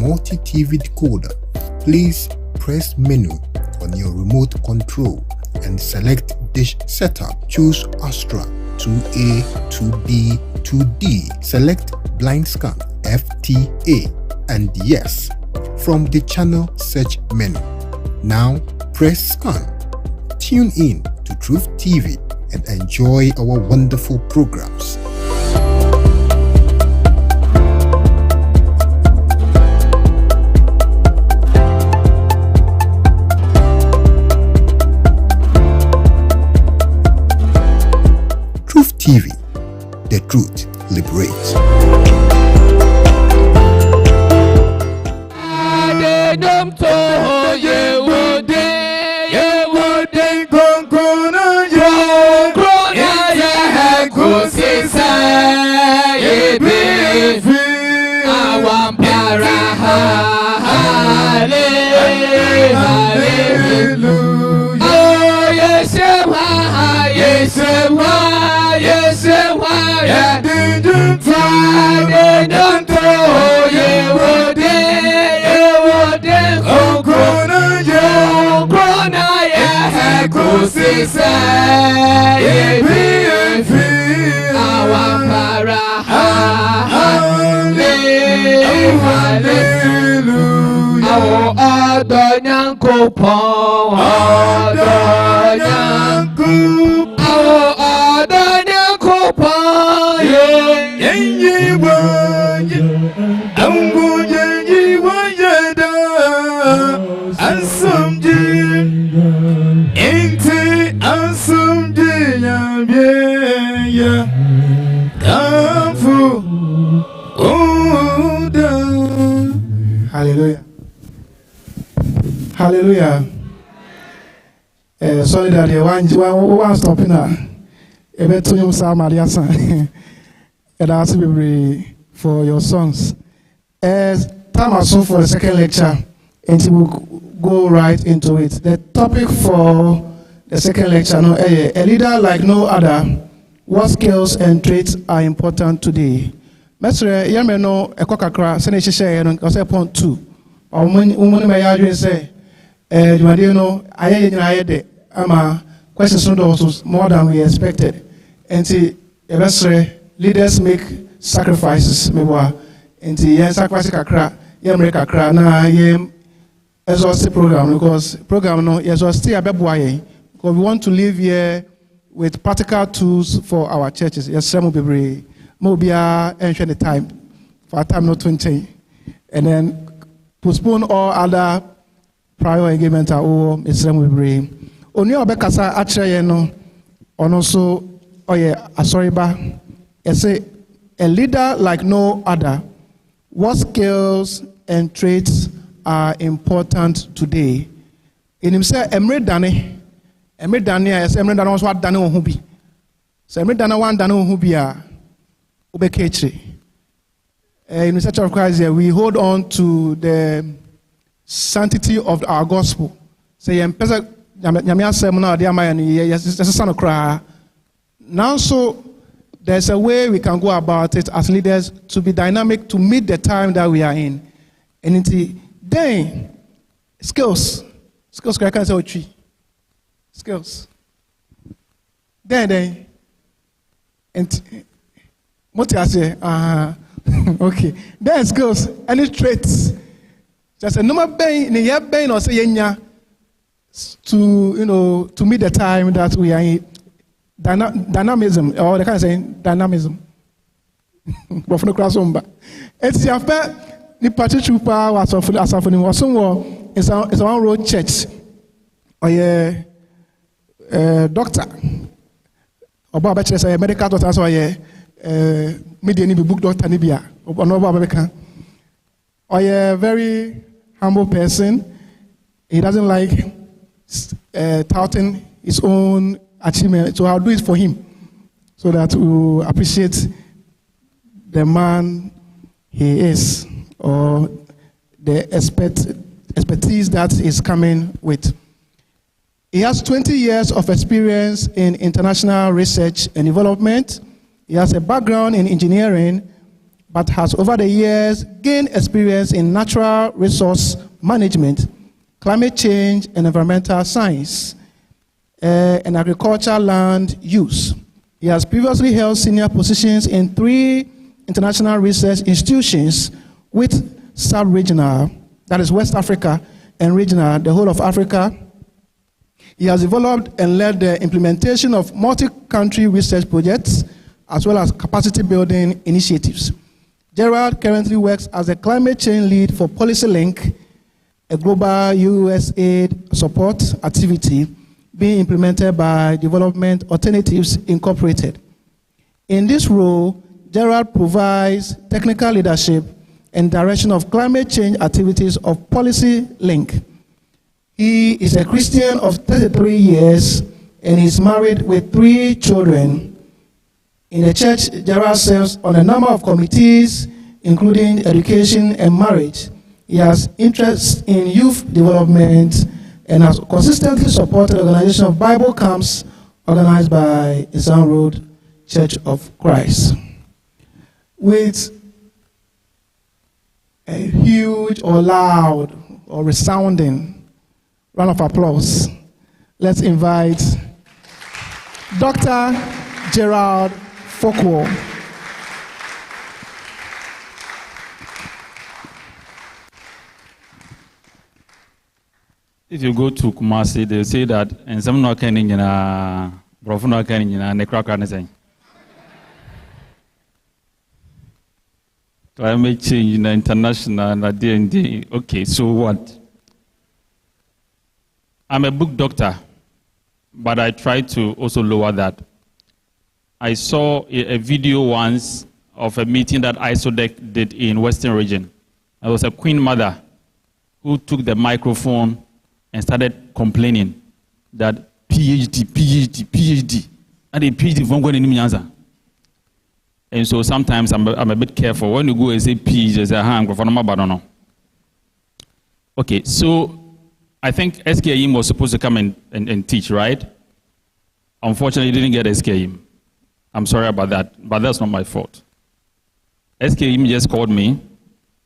multi-TV decoder, please press menu on your remote control and select dish setup. Choose Astra 2A, 2B, 2D. Select blind scan FTA and yes from the channel search menu. Now press scan. Tune in to Truth TV and enjoy our wonderful programs. Truth TV, the truth liberates. Hallelujah. Hallelujah. Sorry that you want stopping now. Ebe to you Sam Mariasa. And I ask you for your songs. Time or so for the second lecture, and we'll go right into it. The topic for the second lecture, a leader like no other. What skills and traits are important today? Mestre, yameno ekokakra sene hihye no ose point 2. Omuni me yadwen say dwade no aye nyina aye de ama questions no also more than we expected. Enti ebesre leaders make sacrifices mewa enti yen sacrifice kakra yemre kakra na yem exhaustive program because program no exhaustive abeboa yen because we want to live here with practical tools for our churches. Yes, some will be Mobia and the time for a time not 20, and then postpone all other prior engagement or Islam will be only Obekasa actually no on also sorry ba say a leader like no other. What skills and traits are important today? In himself, Emre Dane as Emre Dane was what Dane who be. So Emre Dane one Dane who be in the Church of Christ here, we hold on to the sanctity of our gospel. Say now so there's a way we can go about it as leaders to be dynamic to meet the time that we are in. And then skills I can say tree. Skills. Then and what I say? Okay. Then skills. Any traits? Just a number in a year pain or say to meet the time that we are in. Dynamism, or they can say dynamism. But for the classroom, it's the affair. The particular was of Asafoni was somewhere. It's a one road church. Or doctor. Or Baba Chess, a medical doctor, so media book doctor Nibia. Or no Baba. Or a very humble person. He doesn't like touting his own achievement, so I'll do it for him so that we appreciate the man he is or the expertise that is coming with. He has 20 years of experience in international research and development. He has a background in engineering but has over the years gained experience in natural resource management, climate change and environmental science, and agricultural land use. He has previously held senior positions in 3 international research institutions with sub-regional, that is West Africa, and regional, the whole of Africa. He has developed and led the implementation of multi-country research projects, as well as capacity building initiatives. Gerald currently works as a climate change lead for Policy Link, a global USAID support activity being implemented by Development Alternatives Incorporated. In this role, Gerald provides technical leadership and direction of climate change activities of Policy Link. He is a Christian of 33 years and is married with 3 children. In the church, Gerald serves on a number of committees, including education and marriage. He has interest in youth development and has consistently supported the organization of Bible camps organized by Isan Road Church of Christ. With a huge or loud or resounding round of applause, let's invite Dr. Gerald Fokwo. If you go to Kumasi, they say that and some no can in a professional can in a necrocarnism. Climate change in the international and D&D. Okay, so what? I'm a book doctor, but I try to also lower that. I saw a video once of a meeting that ISODEC did in Western region. There was a queen mother who took the microphone and started complaining that PhD, and the PhD won't go any answer. And so sometimes I'm a bit careful. When you go and say PhD, I say, I'm going to okay, so I think SKIM was supposed to come and teach, right? Unfortunately, didn't get SKIM. I'm sorry about that, but that's not my fault. SKIM just called me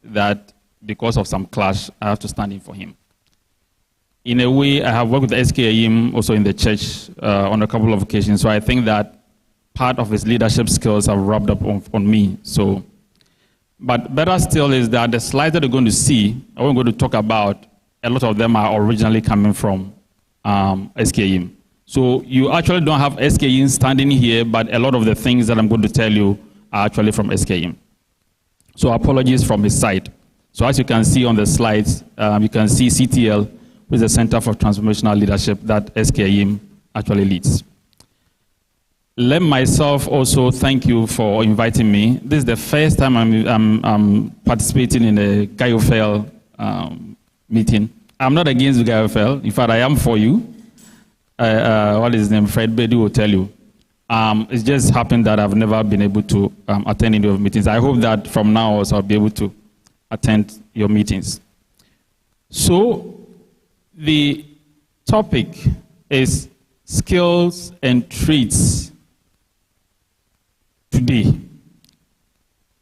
that because of some clash, I have to stand in for him. In a way, I have worked with SKIM also in the church on a couple of occasions, so I think that part of his leadership skills have rubbed up on me. So, but better still is that the slides that you're going to see, I'm going to talk about, a lot of them are originally coming from SKIM. So you actually don't have SKIM standing here, but a lot of the things that I'm going to tell you are actually from SKIM. So apologies from his side. So as you can see on the slides, you can see CTL, which is the Center for Transformational Leadership that SKIM actually leads. Let myself also thank you for inviting me. This is the first time I'm participating in a Garyofel meeting. I'm not against Garyofel. In fact, I am for you. What is his name? Fred Bedi will tell you. It's just happened that I've never been able to attend any of the meetings. I hope that from now on I'll be able to attend your meetings. So the topic is skills and traits today.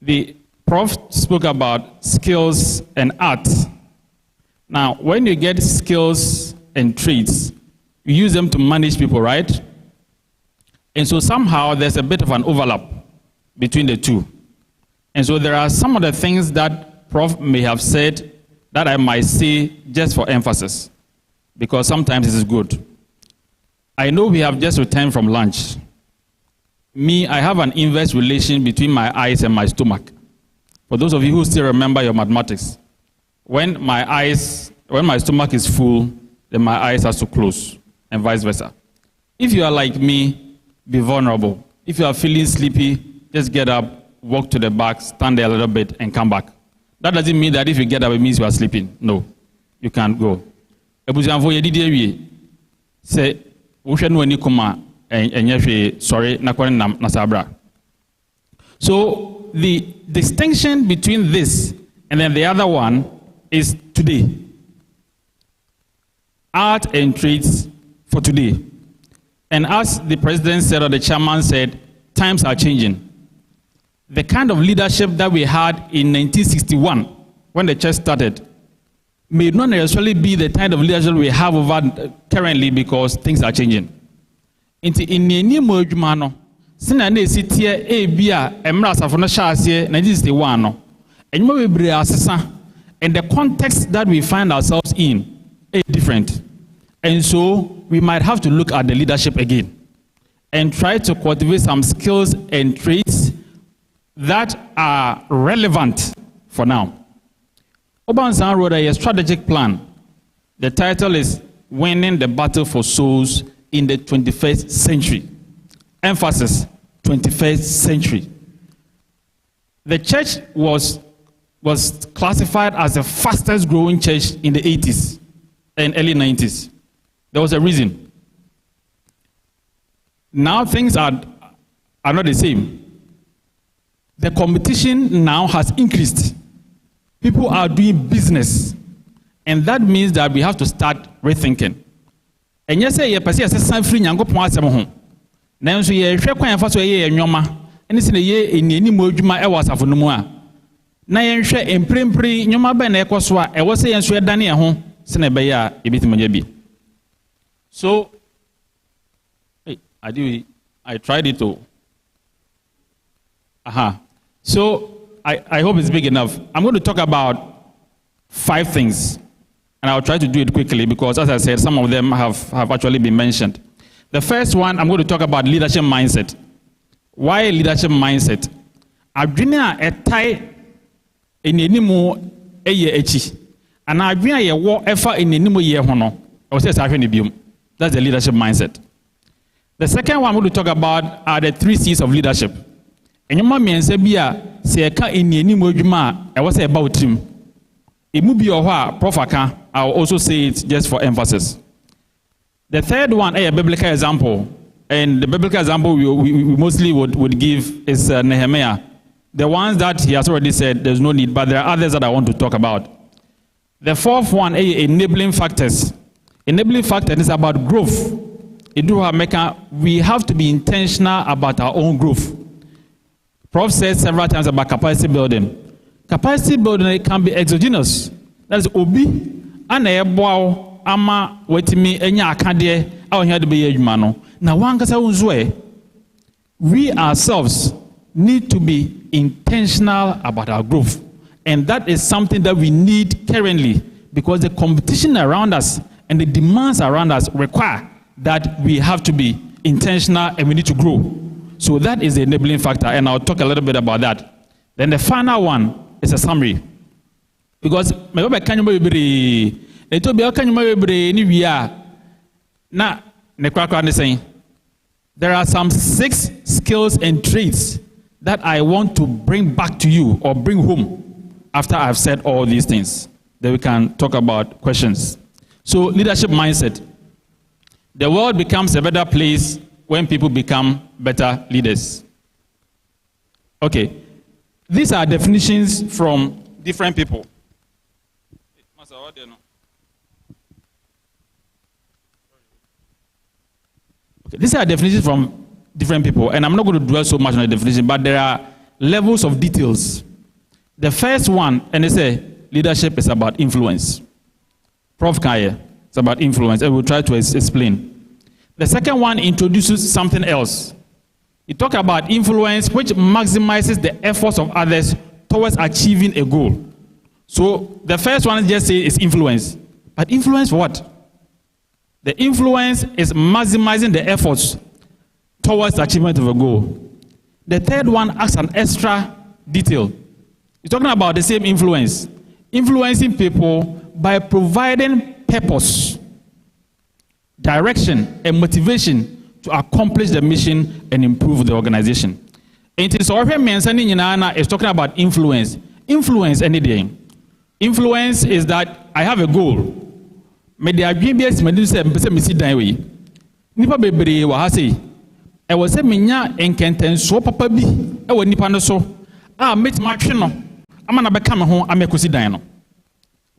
The Prof spoke about skills and art. Now, when you get skills and traits, you use them to manage people, right? And so somehow there's a bit of an overlap between the two. And so there are some of the things that Prof may have said that I might say just for emphasis, because sometimes it is good. I know we have just returned from lunch. Me, I have an inverse relation between my eyes and my stomach. For those of you who still remember your mathematics, when my stomach is full, then my eyes have to close, and vice versa. If you are like me, be vulnerable. If you are feeling sleepy, just get up, walk to the back, stand there a little bit, and come back. That doesn't mean that if you get up, it means you are sleeping. No, you can't go. Say, sorry, so the distinction between this and then the other one is today. Art and traits for today. And as the president said or the chairman said, times are changing. the kind of leadership that we had in 1961 when the church started may not necessarily be the kind of leadership we have over currently because things are changing. In any more humano, Sinane Sitia Abia, Emras of Nashasia, 1961, and you will and the context that we find ourselves in is different. And so we might have to look at the leadership again and try to cultivate some skills and traits that are relevant for now. Obansan wrote a strategic plan. The title is Winning the Battle for Souls in the 21st Century. Emphasis, 21st century. The church was classified as the fastest growing church in the 80s and early 90s. There was a reason. Now things are not the same. The competition now has increased. People are doing business. And that means that we have to start rethinking. And yes, you person say san free nyankopon asem ho. Na nso ye hwe kwan fa so ye enwoma. Ene se ye eniani mo adwuma e wasafo no mu a. Na ye hwe emprempre nwoma ba na ekoso a e wo se ye nso edane e ho se na be ya e bitimanya bi. So I tried it all. So I hope it's big enough. I'm going to talk about 5 things. And I'll try to do it quickly because, as I said, some of them have actually been mentioned. The first one, I'm going to talk about leadership mindset. Why leadership mindset? Adwene a etai enenimu eye echi. And adwene ye wo efa enenimu ye ho no. I will say that's the leadership mindset. The second one I'm going to talk about are the 3 C's of leadership. Enyoma miense bia se eka enenimu adwuma a e wo say about team. Imubi ohwa profaka. I'll also say it just for emphasis. The third one, a biblical example, and the biblical example we mostly would give is Nehemiah. The ones that he has already said, there's no need, but there are others that I want to talk about. The fourth one, enabling factors. Enabling factors is about growth. We have to be intentional about our own growth. Prof said several times about capacity building. Capacity building can be exogenous. That's obi. Ana eboa ama wetimi enya akade a ohia de be adwuma no na wankasa unzoe. We ourselves need to be intentional about our growth, and that is something that we need currently because the competition around us and the demands around us require that we have to be intentional and we need to grow. So that is the enabling factor, and I'll talk a little bit about that. Then the final one is a summary. Because there are some 6 skills and traits that I want to bring back to you or bring home after I've said all these things. Then we can talk about questions. So leadership mindset. The world becomes a better place when people become better leaders. Okay. These are definitions from different people. Okay, these are definitions from different people, and I'm not going to dwell so much on the definition, but there are levels of details. The first one, and they say leadership is about influence. Prof Kaya, it's about influence, and we'll try to explain. The second one introduces something else. It talks about influence, which maximizes the efforts of others towards achieving a goal. So the first one just say is influence. But influence for what? The influence is maximizing the efforts towards the achievement of a goal. The third one adds an extra detail. It's talking about the same influence. Influencing people by providing purpose, direction, and motivation to accomplish the mission and improve the organization. And it is already mentioning is talking about influence. Influence anything. Influence is that I have a goal. Me de adwinbias me say me si dan we. Nipa bebre wa ha sei. E wo se menya enkentenso papa bi e wo nipa no so. Met matwe no. Ama na beka me ho amekosi dan no.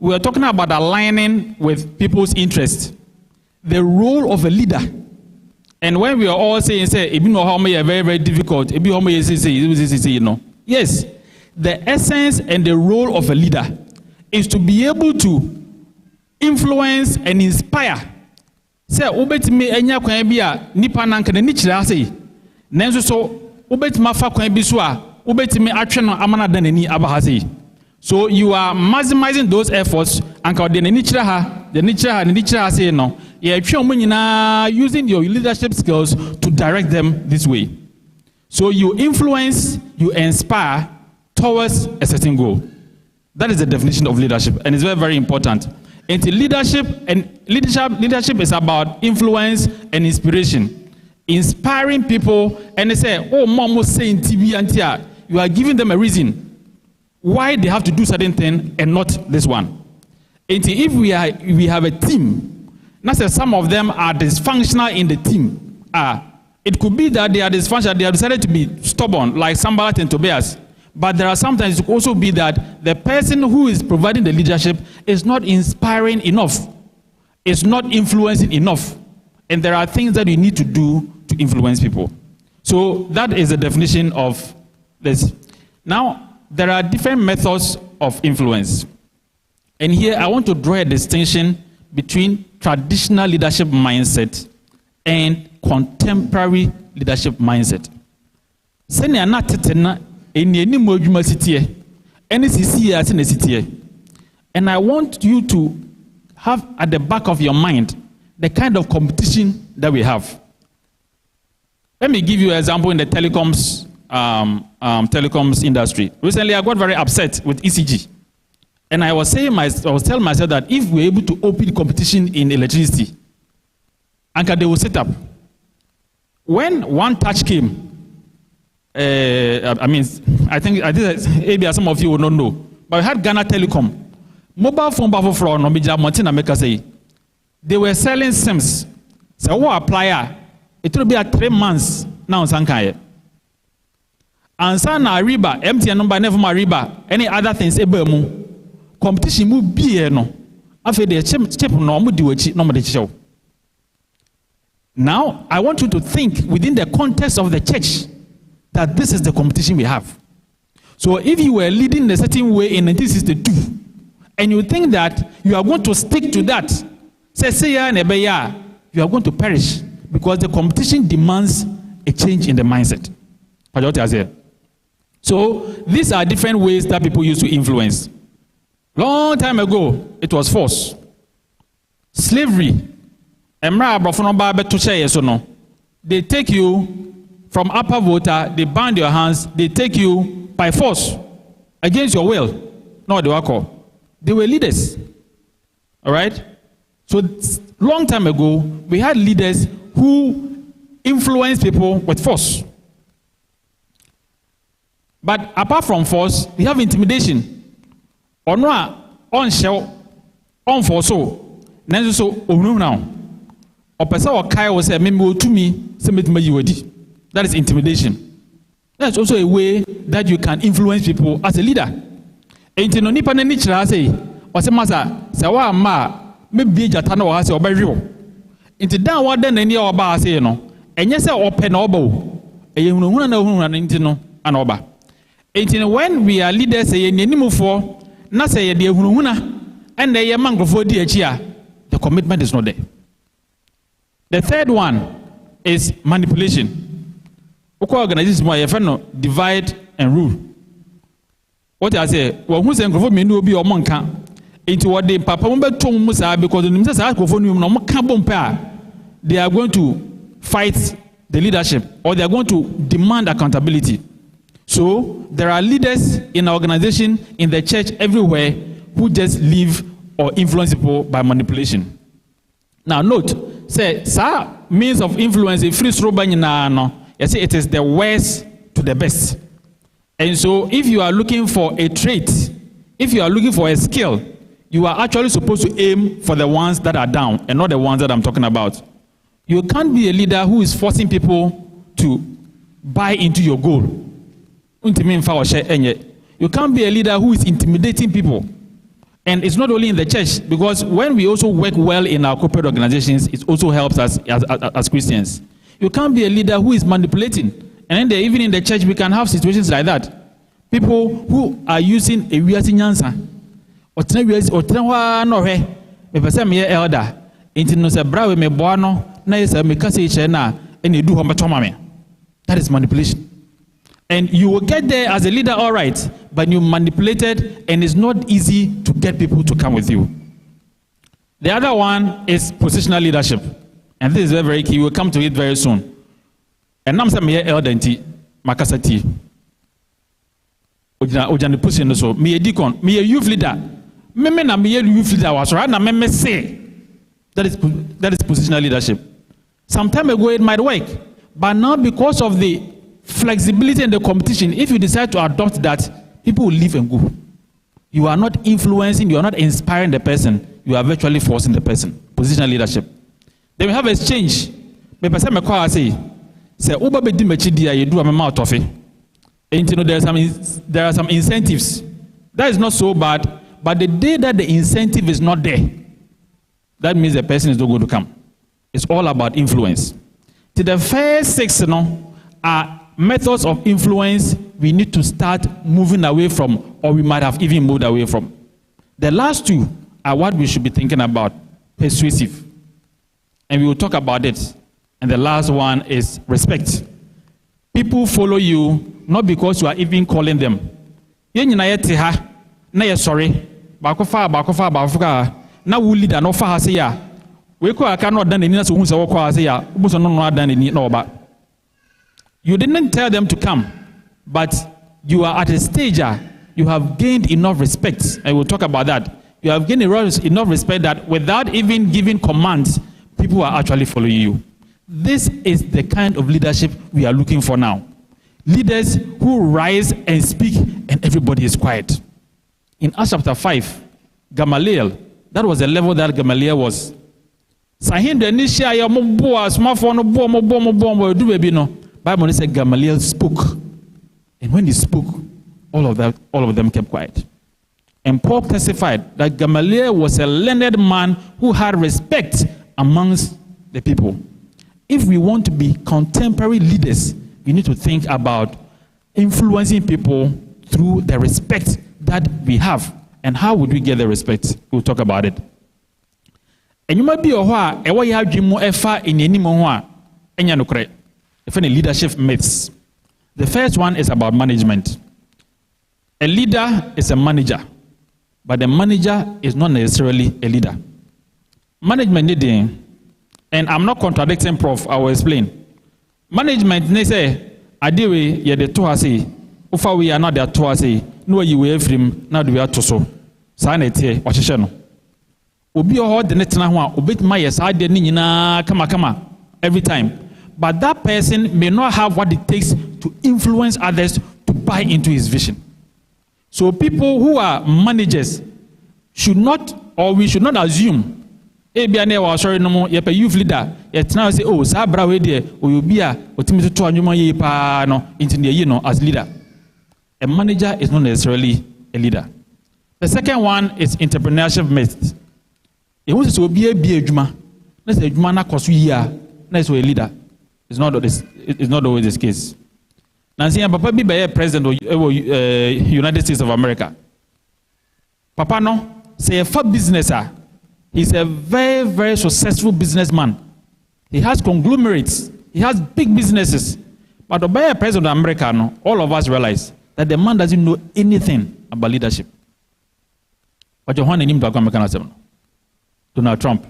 We are talking about aligning with people's interests. The role of a leader. And when we are all saying say ebi no how me very very difficult, ebi how me say you know. Yes, the essence and the role of a leader is to be able to influence and inspire. Say, ubetimi enya kwan bi a nipa nanka ni kyerɛ ase. Nanso so ubetimi afa kwan bi so a ubetimi atwe no amana dan ani aba ha sei. So you are maximizing those efforts anka de ni kyerɛ ha, de ni kyerɛ ha sei no. Ye atwe omo nyina using your leadership skills to direct them this way. So you influence, you inspire towards a certain goal. That is the definition of leadership, and it's very, very important. And leadership is about influence and inspiration, inspiring people. And they say, "Oh, mom was saying TV and tia." You are giving them a reason why they have to do certain thing and not this one. And if we have a team, not say some of them are dysfunctional in the team. It could be that they are dysfunctional. They have decided to be stubborn, like Sambalat and Tobias. But there are sometimes it could also be that the person who is providing the leadership is not inspiring enough, is not influencing enough. And there are things that you need to do to influence people. So that is the definition of this. Now, there are different methods of influence. And here I want to draw a distinction between traditional leadership mindset and contemporary leadership mindset. And I want you to have at the back of your mind the kind of competition that we have. Let me give you an example in the telecoms industry. Recently, I got very upset with ECG, and I was telling myself that if we're able to open competition in electricity, and they will set up. When One Touch came, I think maybe some of you will not know, but we had Ghana Telecom. Mobile phone buffer for they were selling SIMs. So what apply? It will be at 3 months now. Sankaye. And sana Ariba, MTN number never Ariba, any other things competition will be no. After the chip no no. Now I want you to think within the context of the church that this is the competition we have. So if you were leading in a certain way in 1962, and you think that you are going to stick to that, you are going to perish because the competition demands a change in the mindset. So these are different ways that people used to influence. Long time ago, it was force. Slavery. They take you from upper voter, they bind your hands, they take you by force against your will. No, they were called. They were leaders. All right? So long time ago, we had leaders who influenced people with force. But apart from force, we have intimidation. Or no, on shell, on force, so now. Or person or Kai will say, "Member to me, submit my UAD." That is intimidation. That's also a way that you can influence people as a leader. And no nipa na nichira say, "O se masa, se wa ma me bi jata na wa se obehwe." Inti dan wa dan na ni oba say no, enye se ope na oba o. Eye hunhuna na hunhuna na inti no ana oba. Inti when we are leaders ye nanimufo na say ye de hunhuna and ye mangrofo di achi a, the commitment is not there. The third one is manipulation. Organization divide and rule. What I say, well, who's going to be or monka into what they papa musa because they are going to fight the leadership or they are going to demand accountability. So there are leaders in our organization, in the church, everywhere who just live or influence people by manipulation. Now note, say, sir, means of influence, free no. You see, it is the worst to the best. And so if you are looking for a trait, if you are looking for a skill, you are actually supposed to aim for the ones that are down and not the ones that I'm talking about. You can't be a leader who is forcing people to buy into your goal. You can't be a leader who is intimidating people. And it's not only in the church, because when we also work well in our corporate organizations, it also helps us as Christians. You can't be a leader who is manipulating. And then even in the church, we can have situations like that. People who are using a wiase nyansa. Otena no he. Me pese me elder. Inti no se bra we me boa no na yesa me kase che na ene du ho metoma me. That is manipulation. And you will get there as a leader, all right, but you manipulated, and it's not easy to get people to come with you. The other one is positional leadership. And this is very, very key. We'll come to it very soon. And I'm saying, me elder nti makasa ti. Ojani position so me deacon, me a youth leader. Me na me youth leader was right na me say. That is positional leadership. Some time ago it might work, but now because of the flexibility and the competition, if you decide to adopt that, people will leave and go. You are not influencing, you are not inspiring the person, you are virtually forcing the person. Positional leadership. Then we have exchange. Me person me call say Uber be di mechi dia you do a mouth of it. And you know there are some incentives. That is not so bad, but the day that the incentive is not there, that means the person is not going to come. It's all about influence. To the first 6 are methods of influence we need to start moving away from, or we might have even moved away from. The last 2 are what we should be thinking about, persuasive. And we will talk about it. And the last one is respect. People follow you not because you are even calling them. Na sorry. Bakofa. Na wu leader no fa ha se ya. We ko aka no dan ni na so hu se wo kwa se ya. Ubuso no dan ni na oba. You didn't tell them to come, but you are at a stage you have gained enough respect. I will talk about that. You have gained enough respect that without even giving commands, people are actually following you. This is the kind of leadership we are looking for now. Leaders who rise and speak and everybody is quiet. In Acts chapter 5, Gamaliel, that was the level that Gamaliel was. Bible said Gamaliel spoke. And when he spoke, all of them kept quiet. And Paul testified that Gamaliel was a learned man who had respect amongst the people. If we want to be contemporary leaders, we need to think about influencing people through the respect that we have. And how would we get the respect? We'll talk about it. And you might be a wa ya dream efa in any mo enya no kre. If any leadership myths. The first one is about management. A leader is a manager, but the manager is not necessarily a leader. Management needing, and I'm not contradicting Prof. I will explain. Management they say, "Adiwe ye de to ase, ufa we are not there to ase. No you we from now we are to so." Sa na tie ohihye no. Obi o de ne tena ho a obetima yes ade ni nyina kama every time. But that person may not have what it takes to influence others to buy into his vision. So people who are managers should not, or we should not assume, sorry no more, you're a youth leader, yet now say, oh, Sabra we there, or you be a, or Timothy to Anuma pa no, into the you know, as leader. A manager is not necessarily a leader. The second one is entrepreneurship myth. It wants to be a juma. Let's say juma na kosu ya, let's say a leader. It's not always this case. Nancy and Papa be a president of United States of America. Papa no say a fab businesser. He's a very, very successful businessman. He has conglomerates. He has big businesses. But to be a president of America, no, all of us realize that the man doesn't know anything about leadership. But you want him to American Donald Trump.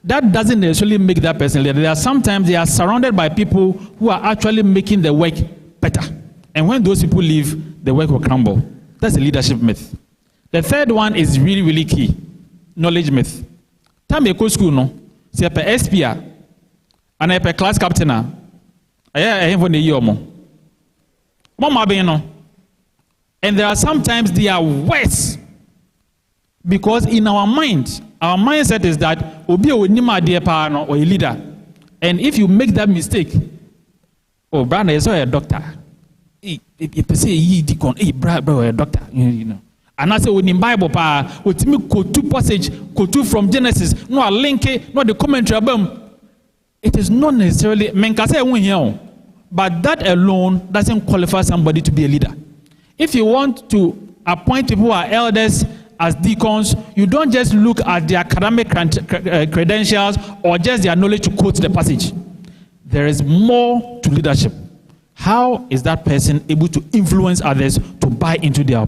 That doesn't necessarily make that person leader. There are sometimes they are surrounded by people who are actually making the work better. And when those people leave, the work will crumble. That's a leadership myth. The third one is really, really key. Knowledge myth. Time you go school, no? See a SPR and a class captain. I have one year more. And there are sometimes they are worse. Because in our mind, our mindset is that obi o ni ma de pa no or a leader. And if you make that mistake, oh brother is a doctor. If say yi deacon, brother a doctor, you know. And I say when in Bible pa, we me quote passage, quote from Genesis, no link, no the commentary about. It is not necessarily men can say one here. But that alone doesn't qualify somebody to be a leader. If you want to appoint people who are elders as deacons, you don't just look at their academic credentials or just their knowledge to quote the passage. There is more to leadership. How is that person able to influence others to buy into their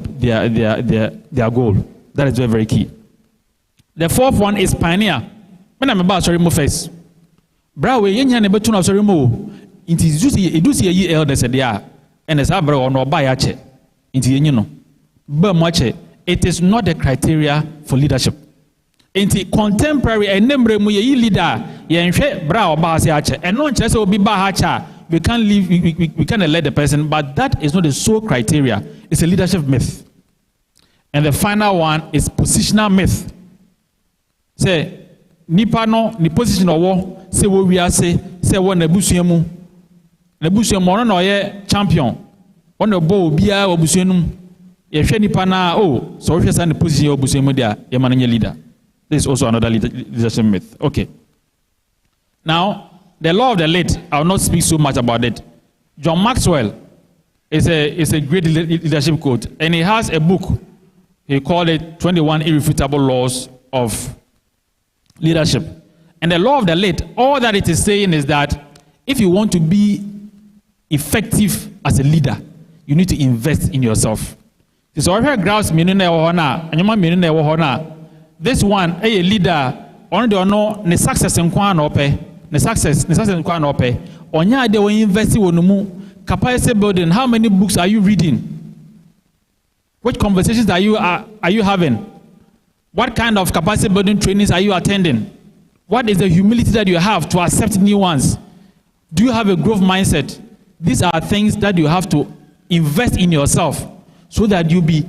goal? That is very, very key. The fourth one is pioneer. When I'm about sorry mo first. Bra we yenya ne betu na sorry mo. Inti idusi ye elders there and as abra ono ba ya che. Inti yenyi no. Ba mo che. It is not the criteria for leadership. Inti contemporary enemre mu ye leader ye nhwe bra oba ase ache. Eno nche se obi ba ha cha. We can't leave, we can't elect the person, but that is not the sole criteria. It's a leadership myth. And the final one is positional myth. Say, nipa no, ni position owo, say wo we are say wo na busuemu. Na busuemu no ye champion. On the ball bia obusuenu. Ye hwe nipa na so we say na position obusuemu dia, ye mananye leader. This is also another leadership myth. Okay. Now, the law of the late, I will not speak so much about it. John Maxwell is a great leadership quote, and he has a book. He called it 21 Irrefutable Laws of Leadership. And the law of the late, all that it is saying is that if you want to be effective as a leader, you need to invest in yourself. So I heard grouse this one, a leader, on the success in Kwan the success in Kwan Ope. Onya de we invest in capacity building. How many books are you reading? Which conversations are you having? What kind of capacity building trainings are you attending? What is the humility that you have to accept new ones? Do you have a growth mindset? These are things that you have to invest in yourself so that you be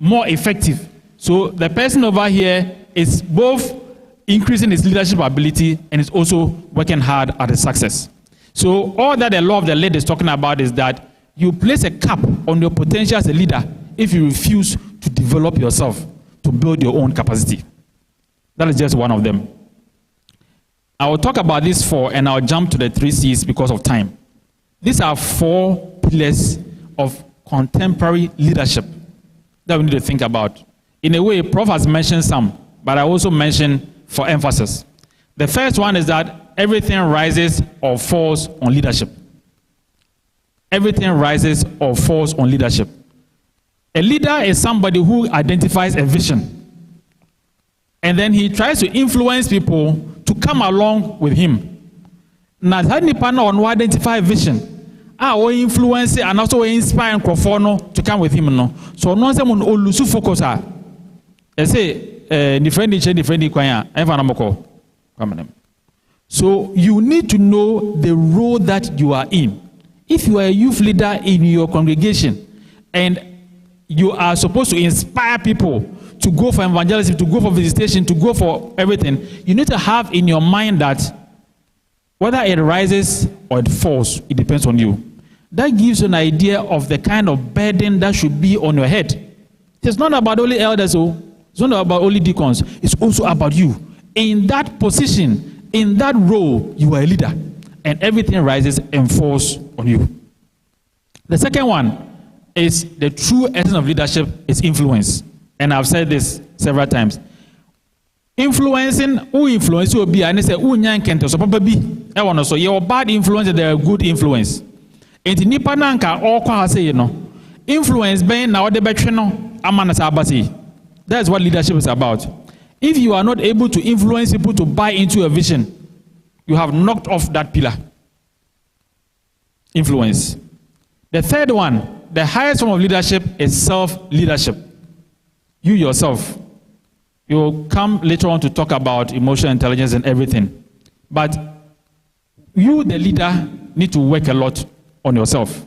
more effective. So the person over here is both increasing his leadership ability and is also working hard at his success. So all that the law of the late is talking about is that you place a cap on your potential as a leader if you refuse to develop yourself, to build your own capacity. That is just one of them. I will talk about these four and I'll jump to the 3 C's because of time. These are 4 pillars of contemporary leadership that we need to think about. In a way, Prof has mentioned some, but I also mentioned for emphasis. The first one is that everything rises or falls on leadership. Everything rises or falls on leadership. A leader is somebody who identifies a vision, and then he tries to influence people to come along with him. Now, that nipa na ono identify a vision, or influence and also inspire Nkrofono to come with him. No, so no one will lose focus. I say. So you need to know the role that you are in. If you are a youth leader in your congregation and you are supposed to inspire people to go for evangelism, to go for visitation, to go for everything, you need to have in your mind that whether it rises or it falls, it depends on you. That gives you an idea of the kind of burden that should be on your head. It's not about only elders. It's not about only deacons. It's also about you. In that position, in that role, you are a leader. And everything rises and falls on you. The second one is the true essence of leadership is influence. And I've said this several times. Influencing, who influence you be, and they say, who nyankente, so probably, I want to say, your bad influence and their good influence. And nipa nanka, all kwa say, you know, influence being now the betreno, amana sabasi. That's what leadership is about. If you are not able to influence people to buy into a vision, you have knocked off that pillar. Influence. The third one, the highest form of leadership is self-leadership. You yourself. You will come later on to talk about emotional intelligence and everything. But you, the leader, need to work a lot on yourself.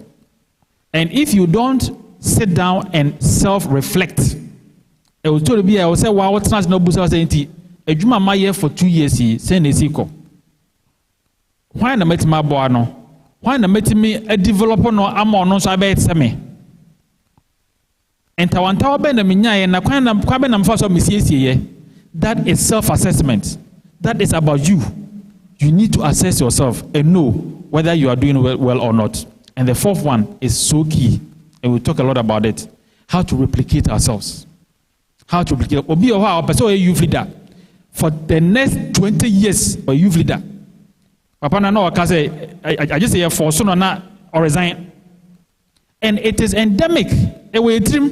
And if you don't sit down and self-reflect, I will say, wow, what's not no busa saying? A juma my year for 2 years, send a sequel. Why not met my boy? No? Why not met me a developer? No, I'm on no sabe semi. And Tawantawa Ben and Minya and Aquana Quaben and Fosso Missie. That is self-assessment. That is about you. You need to assess yourself and know whether you are doing well or not. And the fourth one is so key, and we'll talk a lot about it. How to replicate ourselves. How to replicate. Obi or how person a youth leader for the next 20 years or youth leader. Papa na no ka say I just say for so na or resign. And it is endemic. E we trim.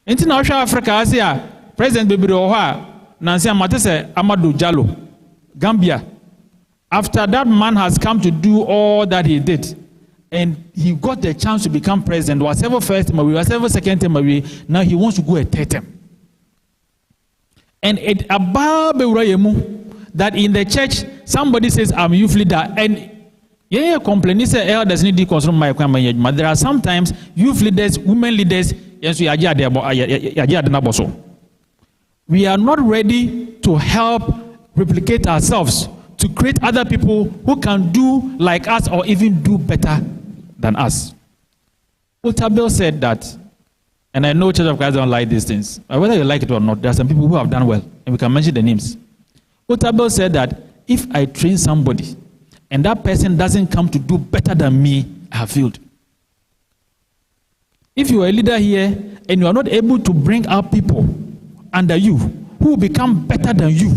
Enti na Africa say President Bebere Oha Nancy Amatese Amadou Jallo, Gambia. After that man has come to do all that he did, and he got the chance to become president, whatever first term, whatever second term, now he wants to go a third term. And it above that in the church, somebody says, I'm youth leader, and yeah, complain, he said, elders need to consume my requirement. But there are sometimes youth leaders, women leaders, yes, we are not ready to help replicate ourselves, to create other people who can do like us or even do better than us. Otabel said that, and I know Church of Christ don't like these things, but whether you like it or not, there are some people who have done well, and we can mention the names. Otabel said that if I train somebody and that person doesn't come to do better than me, I have failed. If you are a leader here and you are not able to bring out people under you who will become better than you,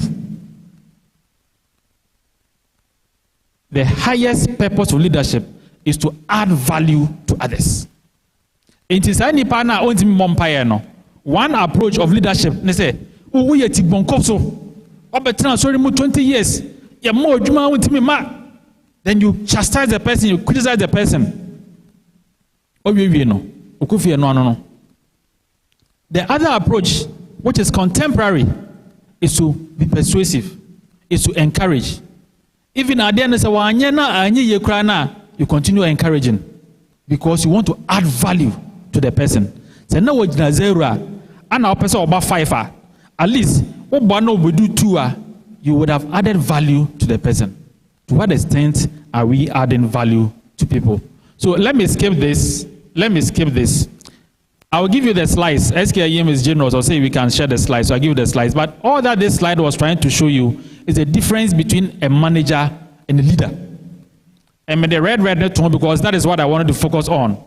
the highest purpose of leadership is to add value to others. One approach of leadership, they say, oh, we are 20 years. Then you chastise the person, you criticize the person. The other approach, which is contemporary, is to be persuasive, is to encourage. Even at the end of you continue encouraging because you want to add value to the person. So now we're zero, and our person about 5. At least what we do 2, you would have added value to the person. To what extent are we adding value to people? So let me skip this. I will give you the slides. SKIM is generous. I'll say we can share the slides. So I'll give you the slides. But all that this slide was trying to show you is the difference between a manager and a leader. And the red tone, because that is what I wanted to focus on.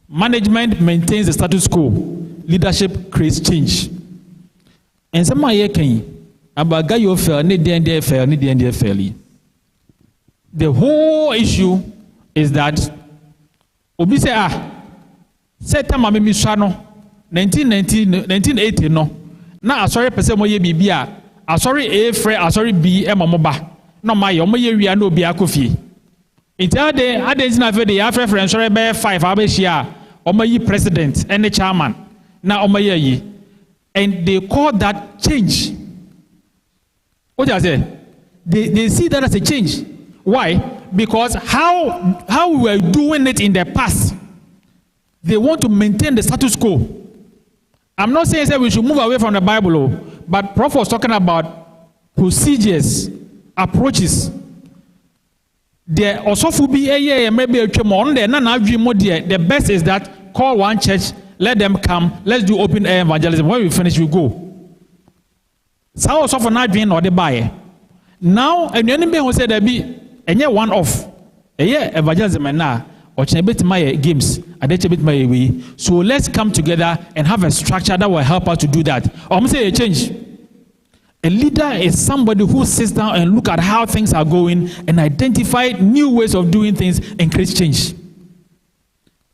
Management maintains the status quo. Leadership creates change. And some are saying about Garyofel, the whole issue is that Obi say set time I me shano 1980 no na asori pese mo ye bibia asori A frɛ asori B e mamoba no ma ye mo ye wia na obi akofie ade na fe de ya frɛ nsori be 5 abehia o ma yi president and the chairman na o ma yi, and they call that change. What I said, they see that as a change. Why? Because how we were doing it in the past, they want to maintain the status quo. I'm not saying we should move away from the Bible, but Prof was talking about procedures, approaches. There also be maybe the best is that call one church, let them come, let's do open air evangelism. When we finish, we go. So also for not being or the buyer. Now, and anybody who said there be any one off a year evangelism and now. My games, so let's come together and have a structure that will help us to do that. I'm saying a change. A leader is somebody who sits down and look at how things are going and identify new ways of doing things and create change.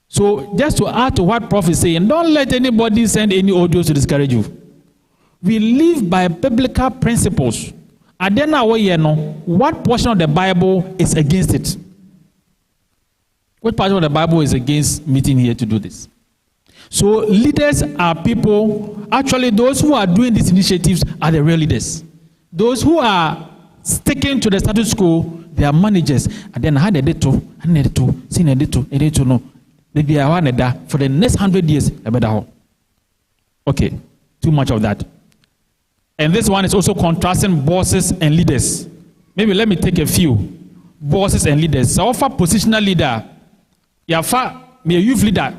So just to add to what Prof is saying, don't let anybody send any audios to discourage you. We live by biblical principles. And then what portion of the Bible is against it? What part of the Bible is against meeting here to do this? So leaders are people, actually those who are doing these initiatives are the real leaders. Those who are sticking to the status quo, they are managers. And then I had to know. Maybe I want that for the next 100 years. Okay, too much of that. And this one is also contrasting bosses and leaders. Maybe let me take a few. Bosses and leaders. So offer positional leader. Me a youth leader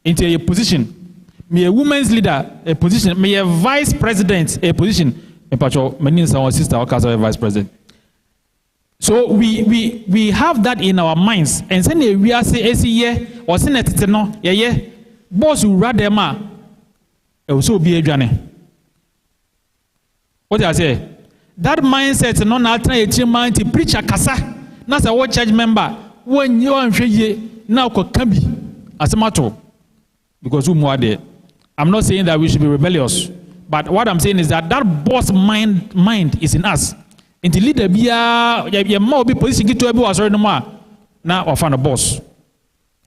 into a position. Me a women's leader a position. Me a vice president a position. Me pacho, my name is our sister. Our vice president. So we have that in our minds. And then we are say ye or send it no ye boss who rather ma also be a journey. What do I say? That mindset no na try a mind to preach a kasa. Not a what church member when you are now can be as a matter because who more there. I'm not saying that we should be rebellious, but what I'm saying is that boss mind is in us. In the leader be a more be position to a boss or no more. Now I found a boss.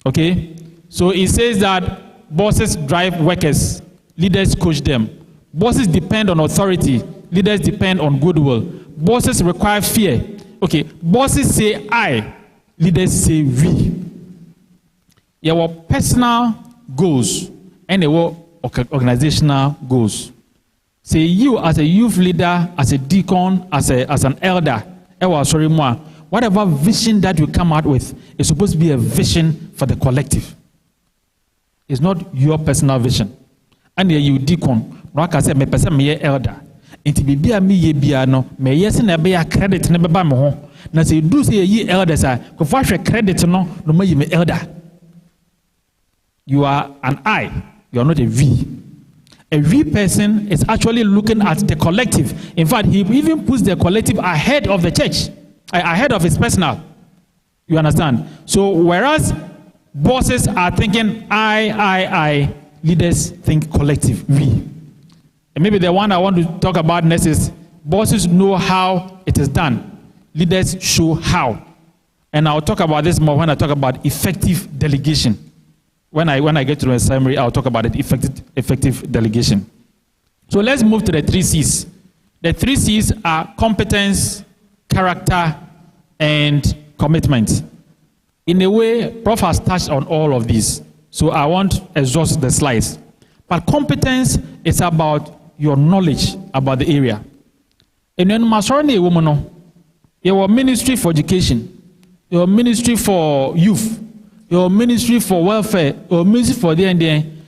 Okay? So it says that bosses drive workers, leaders coach them. Bosses depend on authority, leaders depend on goodwill. Bosses require fear. Okay, bosses say I, leaders say we. Your personal goals and your organizational goals. Say you as a youth leader, as a deacon, as an elder, whatever vision that you come out with is supposed to be a vision for the collective. It's not your personal vision. And you deacon, like I said, me person me elder. Inti bibia me ye bia no, me yes na be ya credit na beba me ho. Na say do say ye elder sa, ko fa hwe credit no me me elder. You are an I, you are not a V. A V person is actually looking at the collective. In fact, he even puts the collective ahead of the church, ahead of his personal. You understand? So whereas bosses are thinking I, leaders think collective, we. And maybe the one I want to talk about next is bosses know how it is done. Leaders show how. And I'll talk about this more when I talk about effective delegation. When I get to the summary, I'll talk about it, effective delegation. So let's move to the 3 C's. The 3 C's are competence, character, and commitment. In a way, Prof has touched on all of these. So I won't exhaust the slides. But competence is about your knowledge about the area. And then Masarani woman, your ministry for education, your ministry for youth, your ministry for welfare, your ministry for the end.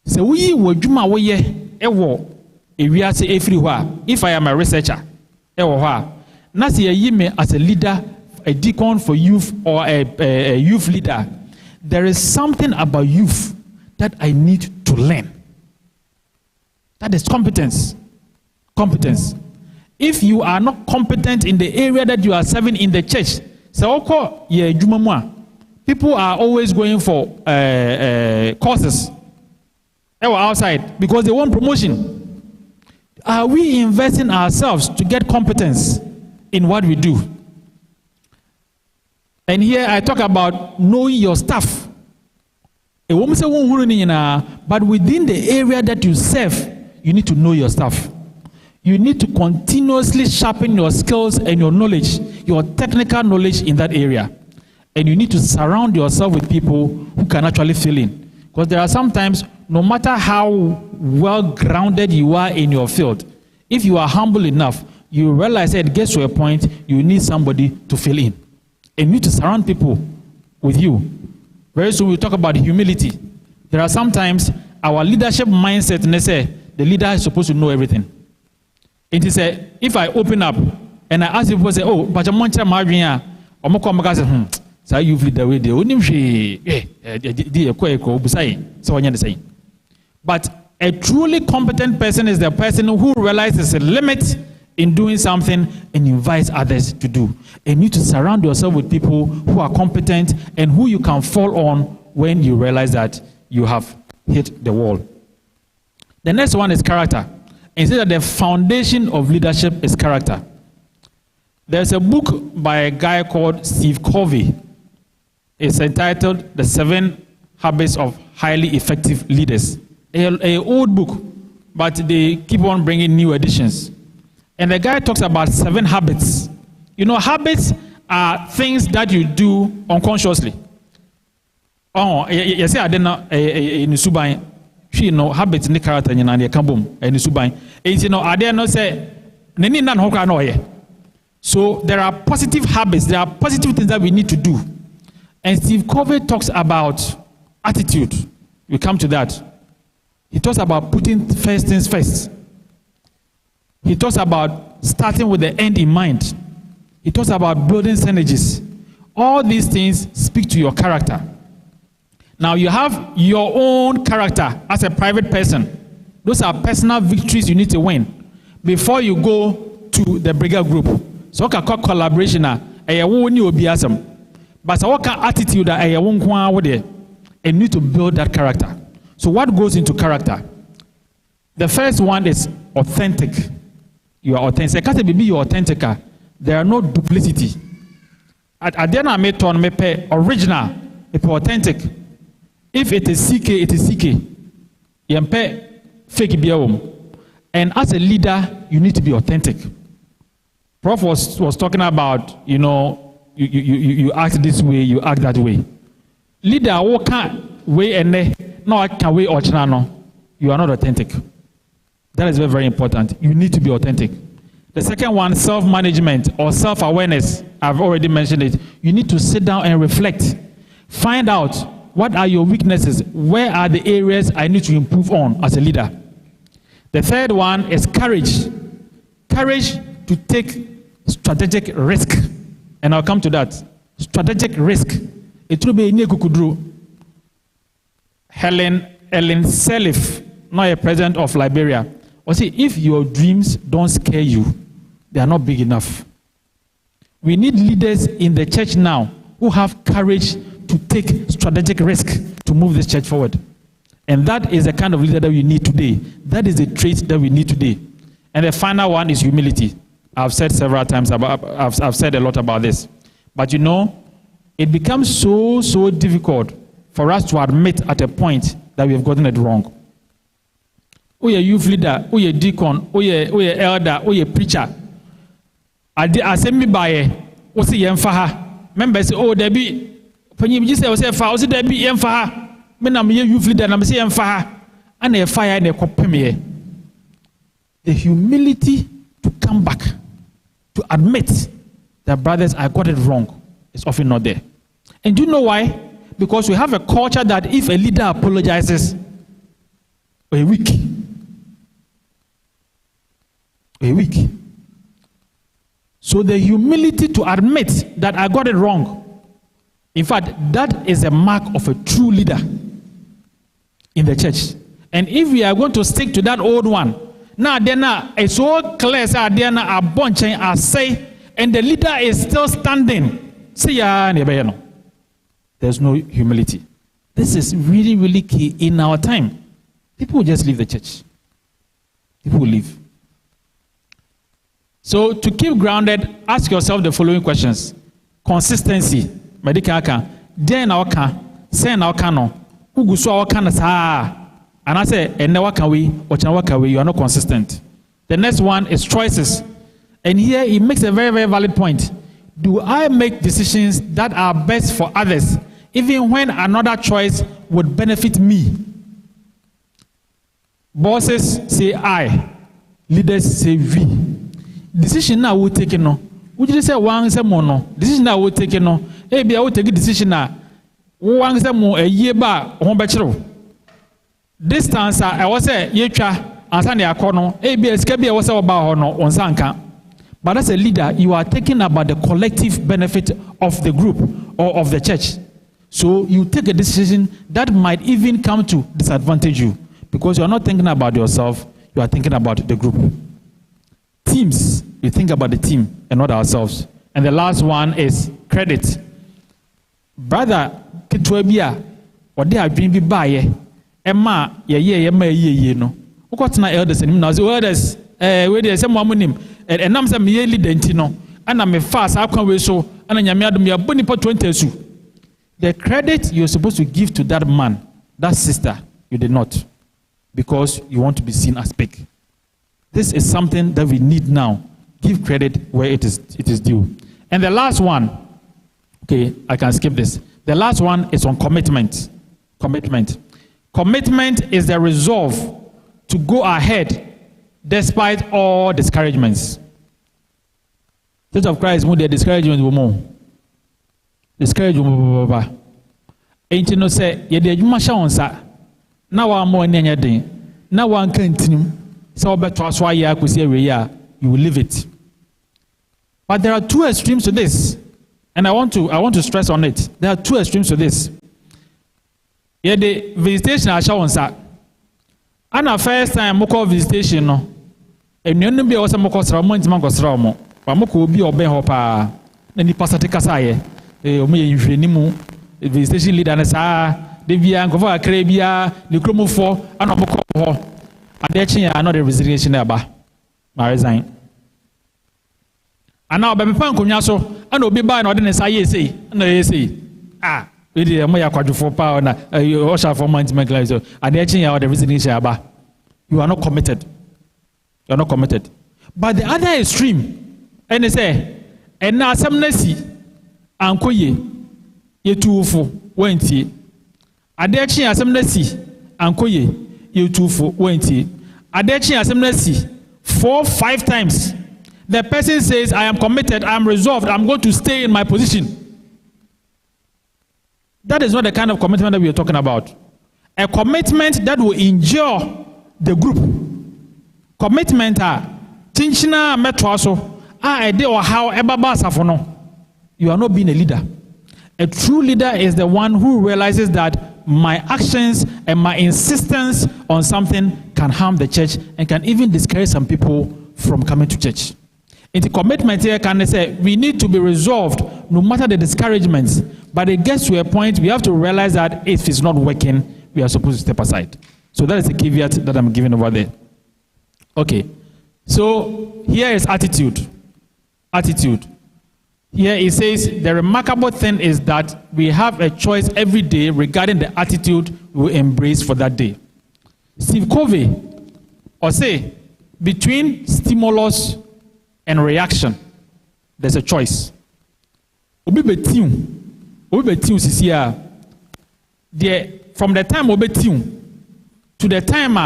So we will do my way area say everywhere. If I am a researcher, not say a as a leader, a deacon for youth or a youth leader. There is something about youth that I need to learn. That is competence. Competence. If you are not competent in the area that you are serving in the church, so people are always going for courses outside because they want promotion. Are we investing ourselves to get competence in what we do? And here I talk about knowing your stuff. But within the area that you serve, you need to know your stuff. You need to continuously sharpen your skills and your knowledge, your technical knowledge in that area. And you need to surround yourself with people who can actually fill in. Because there are sometimes, no matter how well grounded you are in your field, if you are humble enough, you realize that it gets to a point you need somebody to fill in. And you need to surround people with you. Very soon we'll talk about humility. There are sometimes our leadership mindset, and they say the leader is supposed to know everything. It is if I open up and I ask people, say, oh, but I'm not so you leader with the but a truly competent person is the person who realizes a limit in doing something and invites others to do. And you need to surround yourself with people who are competent and who you can fall on when you realize that you have hit the wall. The next one is character. And say that the foundation of leadership is character. There's a book by a guy called Steve Covey. It's entitled The 7 Habits of Highly Effective Leaders. An old book, but they keep on bringing new editions. And the guy talks about 7 habits. You know, habits are things that you do unconsciously. Oh, you say I didn't know in Subai. She know habits in the character in the Kabum and Subai. And you know, I didn't know say Nini nan hoka no ye. So there are positive habits, there are positive things that we need to do. And Steve Covey talks about attitude. We come to that. He talks about putting first things first. He talks about starting with the end in mind. It talks about building synergies. All these things speak to your character. Now you have your own character as a private person. Those are personal victories you need to win before you go to the bigger group. So okay, call collaboration. But so what attitude that and need to build that character. So what goes into character? The first one is authentic. You are authentic. Can't be you authentic. There are no duplicity. At the end I made on me original, it's authentic. If it is CK, it is CK. You pay fake biawum. And as a leader, you need to be authentic. Prof was talking about, you act this way, you act that way. Leader, what can't way and no, I can way or no. You are not authentic. That is very, very important. You need to be authentic. The second one, self-management or self-awareness. I've already mentioned it. You need to sit down and reflect. Find out what are your weaknesses. Where are the areas I need to improve on as a leader? The third one is courage. Courage to take strategic risk. And I'll come to that. Strategic risk. It will be Kudru. Ellen Sirleaf, now a president of Liberia. Or see, if your dreams don't scare you, they are not big enough. We need leaders in the church now who have courage to take strategic risk to move this church forward. And that is the kind of leader that we need today. That is the trait that we need today. And the final one is humility. I've said several times I've said a lot about this. But it becomes so difficult for us to admit at a point that we have gotten it wrong. Oh, you're youth leader, oh, you're deacon, oh, you're elder, oh, you're preacher. I send me by what's the yemfaha. Members say, oh, there be, when you just say, oh, there be yemfaha. Men I'm a youth leader, and I'm saying yemfaha. And a fire and a copy. The humility to come back, to admit that, brothers, I got it wrong, is often not there. And do you know why? Because we have a culture that if a leader apologizes, we're weak. We're weak. So the humility to admit that I got it wrong, in fact, that is a mark of a true leader in the church. And if we are going to stick to that old one, now it's so clear, a bunch I say, and the leader is still standing. See ya, there's no humility. This is really, really key in our time. People will just leave the church. People will leave. So to keep grounded, ask yourself the following questions. Consistency. Medikaka. Den awaka. Sen awakano. Ugusu awakana saa. And I say, and wakawi, you are not consistent. The next one is choices. And here he makes a very, very valid point. Do I make decisions that are best for others, even when another choice would benefit me? Bosses say I, leaders say we. Decision now we take no. Would you say one say more no? Decision now we take no. Maybe I will take a decision now. One say more a year back on bachelor. Distance I was say yecha and Sunday akono. Maybe a scabi was about on Sanka. But as a leader, you are thinking about the collective benefit of the group or of the church. So you take a decision that might even come to disadvantage you because you are not thinking about yourself, you are thinking about the group. Teams, we think about the team and not ourselves. And the last one is credit. Brother, Ketwebia, or they are being be by Emma, ye no. What's my elders and him now? The elders, where there's someone him, and I'm some yearly dentino, and I'm a fast outcome so, and I'm a bunny pot 20. The credit you're supposed to give to that man, that sister, you did not, because you want to be seen as big. This is something that we need now. Give credit where it is due. And the last one, okay, I can skip this. The last one is on commitment. Commitment. Commitment is the resolve to go ahead despite all discouragements. Church of Christ, more discouragement more. Discouragement. Ain't you no say ye de adwuma sha onsa. Na wa mo ani anya den. Na wa nka ntinim. So beto aso aye akosi awie ya, you will leave it. But there are two extremes to this, and I want to stress on it. There are two extremes to this. Yeah, the visitation I show on that. And the first time I call visitation, no, and you know be also mo kosra mo ntima kosra mo. Ba mo ko bi oben ho pa. Na ni pastor take asaye. O mo ye nhwani mu visitation leader na sa de bia nkofo akra bia ni kromofo ana mo ko ho. Ade chi ya no the resignation na ba. Ma resign. And now, baby pan kunya so, and obi ba na ode ne sa ye sei, na ye sei. Ah, we dey mo ya kwadwofo pa na osha for months make like so. And the ya the resignation aba. You are not committed. You are not committed. But the other extreme, and they say, and na asem na si ankoye ye tuufo wenti. Ade chi asem na si ankoye ye tuufo wenti. Ade chi asem na si 4-5 times. The person says, I am committed, I am resolved, I'm going to stay in my position. That is not the kind of commitment that we are talking about. A commitment that will endure the group. Commitment tinchina metwaso ede or how ebaba safono. You are not being a leader. A true leader is the one who realizes that my actions and my insistence on something can harm the church and can even discourage some people from coming to church. In the commitment here, can I say, we need to be resolved no matter the discouragements. But it gets to a point we have to realize that if it's not working, we are supposed to step aside. So that is the caveat that I'm giving over there. Okay. So here is attitude. Attitude. Here it says the remarkable thing is that we have a choice every day regarding the attitude we embrace for that day. Steve Covey, or say, between stimulus and reaction, there's a choice. From the time to the time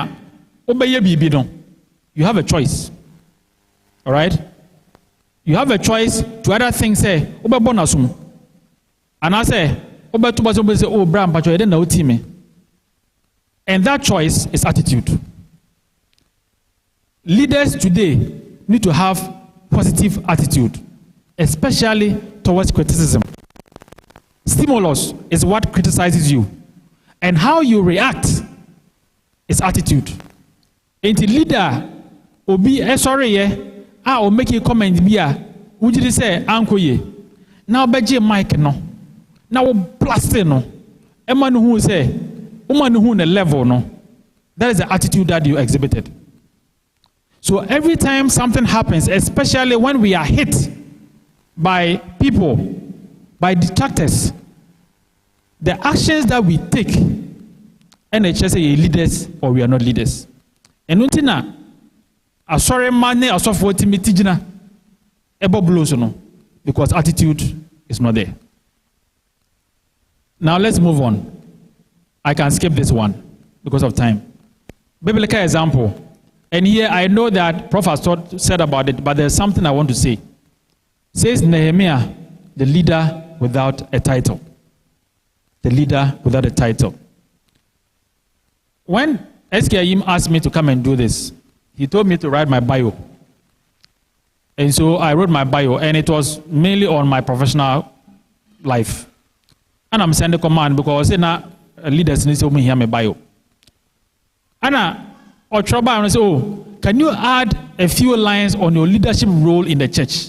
you have a choice. All right? You have a choice to other things say, and I say, oh, Bram, but you didn't know me. And that choice is attitude. Leaders today need to have positive attitude, especially towards criticism. Stimulus is what criticizes you, and how you react is attitude. And the leader will be I will make a comment would you say uncle ye now beje mic no now plaster no man who say woman who on a level no. That is the attitude that you exhibited. So every time something happens, especially when we are hit by people, by detractors, the actions that we take, and it's just say leaders or we are not leaders. And untina, a sorry money or software timitijina, ebo blows no, because attitude is not there. Now let's move on. I can skip this one because of time. Biblical example. And here I know that Prof has said about it, but there's something I want to say. Says Nehemiah, the leader without a title. The leader without a title. When SKIM asked me to come and do this, he told me to write my bio. And so I wrote my bio, and it was mainly on my professional life. And I'm sending command because leaders need to hear my bio. And or trouble and say, oh, can you add a few lines on your leadership role in the church?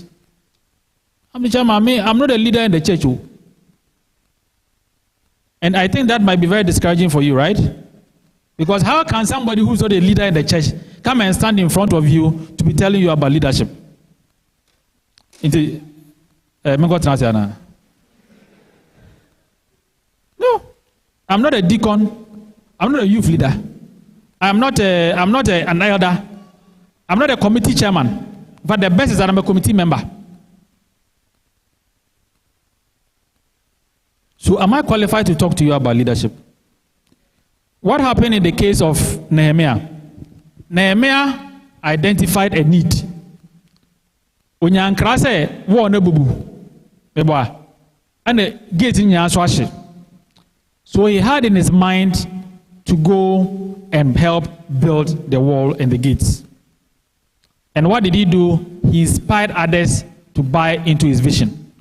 I'm not a leader in the church. Oh. And I think that might be very discouraging for you, right? Because how can somebody who's not a leader in the church come and stand in front of you to be telling you about leadership? No, I'm not a deacon. I'm not a youth leader. I'm not an elder. I'm not a committee chairman. But the best is that I'm a committee member. So am I qualified to talk to you about leadership? What happened in the case of Nehemiah? Nehemiah identified a need. Onyankra se wo na bubu. Eboa. And the gate in Yaswashi. So he had in his mind to go and help build the wall and the gates. And what did he do? He inspired others to buy into his vision.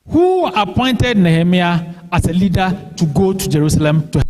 Who appointed Nehemiah as a leader to go to Jerusalem to help?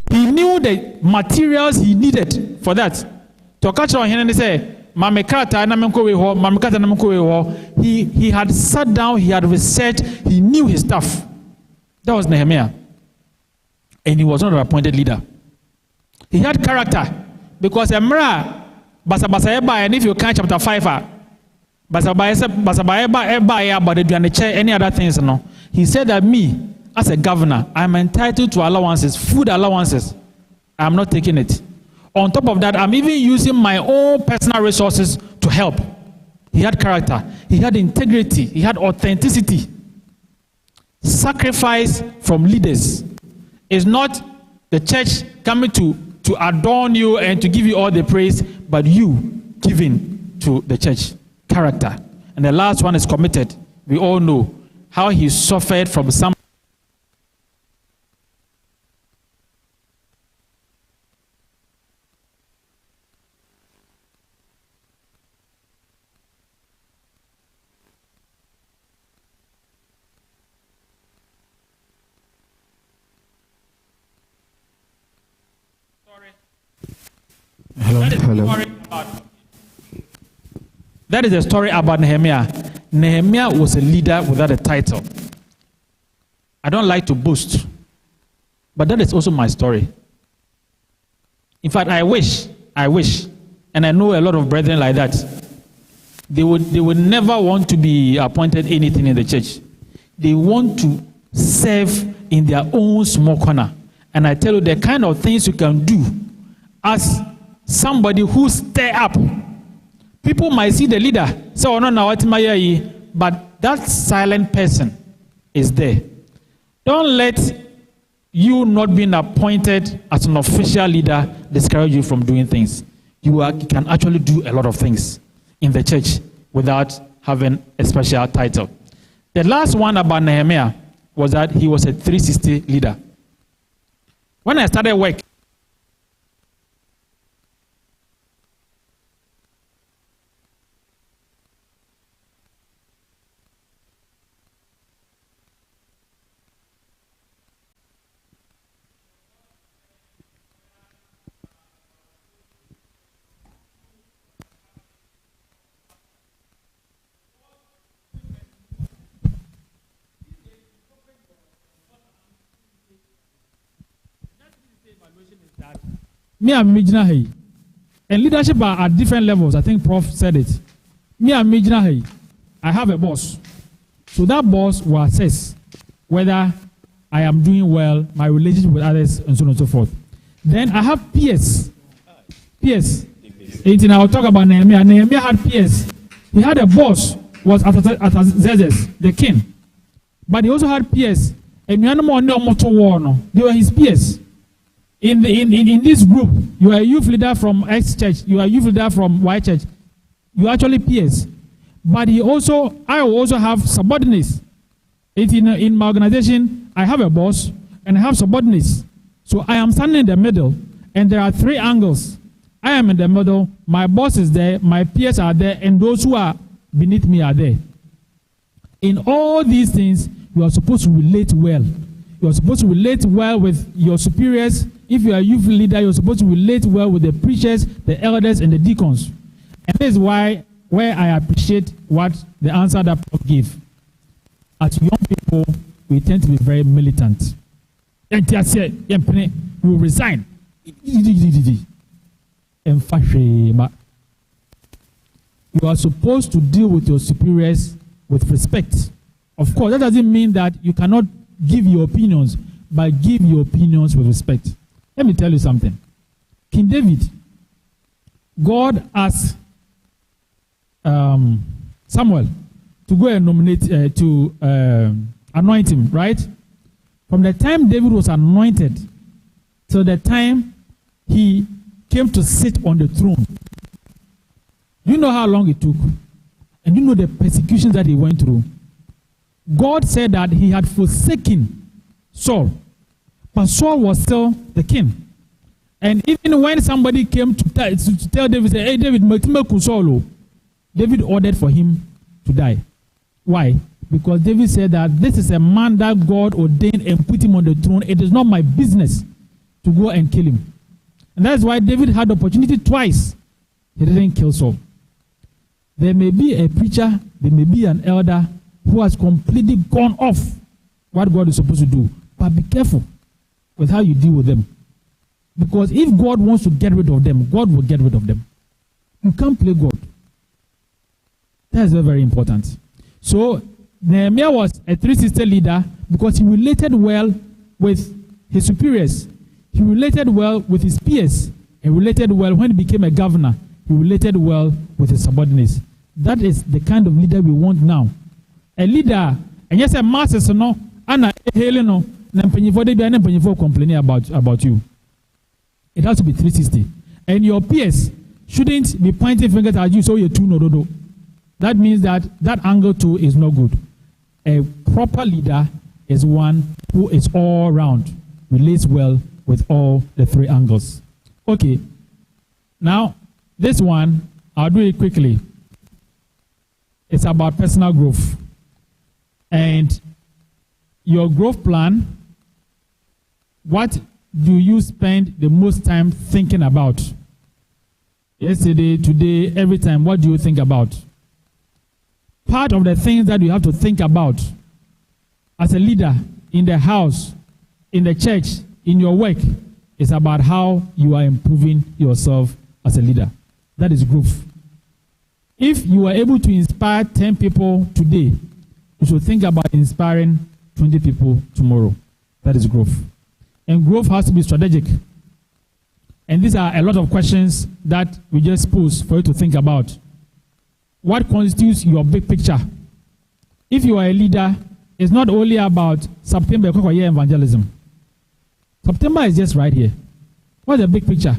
He knew the materials he needed for that. To catch on him and say, he had sat down, he had researched, he knew his stuff. That was Nehemiah. And he was not an appointed leader. He had character. Because Emra, and if you catch chapter 5, any other things, no. He said that me, as a governor, I'm entitled to allowances, food allowances. I'm not taking it. On top of that, I'm even using my own personal resources to help. He had character. He had integrity. He had authenticity. Sacrifice from leaders is not the church coming to adorn you and to give you all the praise, but you giving to the church. Character. And the last one is committed. We all know how he suffered from some. That is a story about Nehemiah. Nehemiah was a leader without a title. I don't like to boast, but that is also my story. In fact, I wish, and I know a lot of brethren like that. They would never want to be appointed anything in the church. They want to serve in their own small corner. And I tell you, the kind of things you can do as somebody who stir up. People might see the leader, say, oh no, but that silent person is there. Don't let you not being appointed as an official leader discourage you from doing things. You can actually do a lot of things in the church without having a special title. The last one about Nehemiah was that he was a 360 leader. When I started work, me and Mijna, and leadership are at different levels. I think Prof said it. Me and Mijna, I have a boss. So that boss will assess whether I am doing well, my relationship with others, and so on and so forth. Then I have peers. Peers. And I'll talk about Nehemiah. Nehemiah had peers. He had a boss, was Artaxerxes, the king. But he also had peers. And they were his peers. In this group, you are a youth leader from X church, you are a youth leader from Y church. You are actually peers. But I also have subordinates. In my organization, I have a boss and I have subordinates. So I am standing in the middle, and there are 3 angles. I am in the middle, my boss is there, my peers are there, and those who are beneath me are there. In all these things, you are supposed to relate well. You are supposed to relate well with your superiors. If you are a youth leader, you're supposed to relate well with the preachers, the elders, and the deacons. And this is where I appreciate what the answer that Paul gave. As young people, we tend to be very militant. We will resign. You are supposed to deal with your superiors with respect. Of course, that doesn't mean that you cannot give your opinions, but give your opinions with respect. Let me tell you something. King David, God asked Samuel to go and nominate, anoint him, right? From the time David was anointed till the time he came to sit on the throne, do you know how long it took? And you know the persecutions that he went through? God said that he had forsaken Saul, but Saul was still the king. And even when somebody came to tell David, say, hey, David, David ordered for him to die. Why? Because David said that this is a man that God ordained and put him on the throne. It is not my business to go and kill him. And that's why David had the opportunity twice. He didn't kill Saul. There may be a preacher, there may be an elder who has completely gone off what God is supposed to do. But be careful with how you deal with them. Because if God wants to get rid of them, God will get rid of them. You can't play God. That is very, very important. So, Nehemiah was a 360 leader because he related well with his superiors. He related well with his peers. He related well when he became a governor. He related well with his subordinates. That is the kind of leader we want now. A leader, and yes, a master, no, and a no, complaining about you. It has to be 360. And your peers shouldn't be pointing fingers at you, so you're too no. That means that angle too is not good. A proper leader is one who is all round, relates well with all the 3 angles. Okay. Now, this one, I'll do it quickly. It's about personal growth. And your growth plan, what do you spend the most time thinking about? Yesterday, today, every time, what do you think about? Part of the things that you have to think about as a leader in the house, in the church, in your work, is about how you are improving yourself as a leader. That is growth. If you are able to inspire 10 people today, you should think about inspiring 20 people tomorrow. That is growth. And growth has to be strategic. And these are a lot of questions that we just pose for you to think about. What constitutes your big picture? If you are a leader, it's not only about September evangelism. September is just right here. What's the big picture?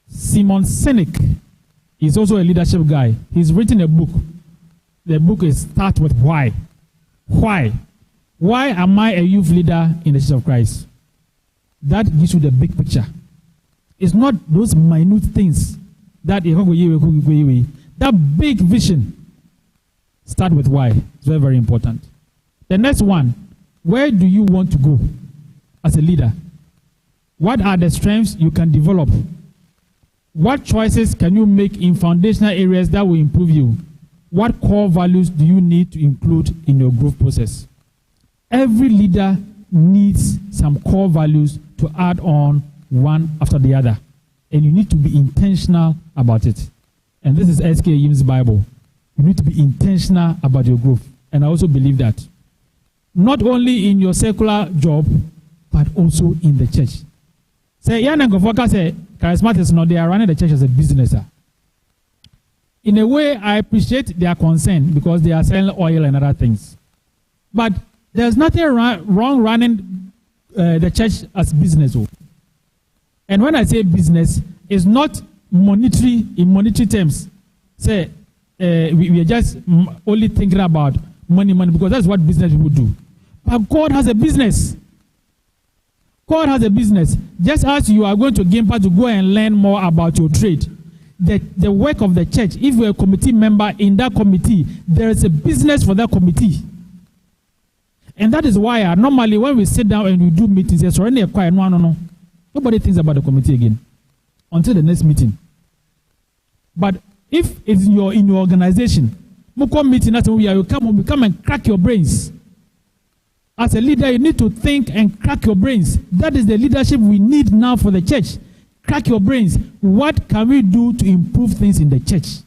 Simon Sinek is also a leadership guy. He's written a book. The book is Start with Why. Why? Why am I a youth leader in the Church of Christ? That gives you the big picture. It's not those minute things that big vision. Start with why. It's very, very important. The next one, where do you want to go as a leader? What are the strengths you can develop? What choices can you make in foundational areas that will improve you? What core values do you need to include in your growth process? Every leader needs some core values to add on one after the other. And you need to be intentional about it. And this is SK Yim's Bible. You need to be intentional about your growth. And I also believe that. Not only in your secular job, but also in the church. Say, charismatics, no, they are running the church as a business. In a way, I appreciate their concern because they are selling oil and other things. But there's nothing wrong running the church as business. And when I say business, it's not monetary in monetary terms. Say, we are just only thinking about money, because that's what business people do. But God has a business. God has a business. Just as you are going to Gimpa to go and learn more about your trade, the work of the church, if you're a committee member in that committee, there is a business for that committee. And that is why normally when we sit down and we do meetings, there's already a quiet no. Nobody thinks about the committee again until the next meeting. But if it's in your organization, meeting, you come and crack your brains. As a leader, you need to think and crack your brains. That is the leadership we need now for the church. Crack your brains. What can we do to improve things in the church?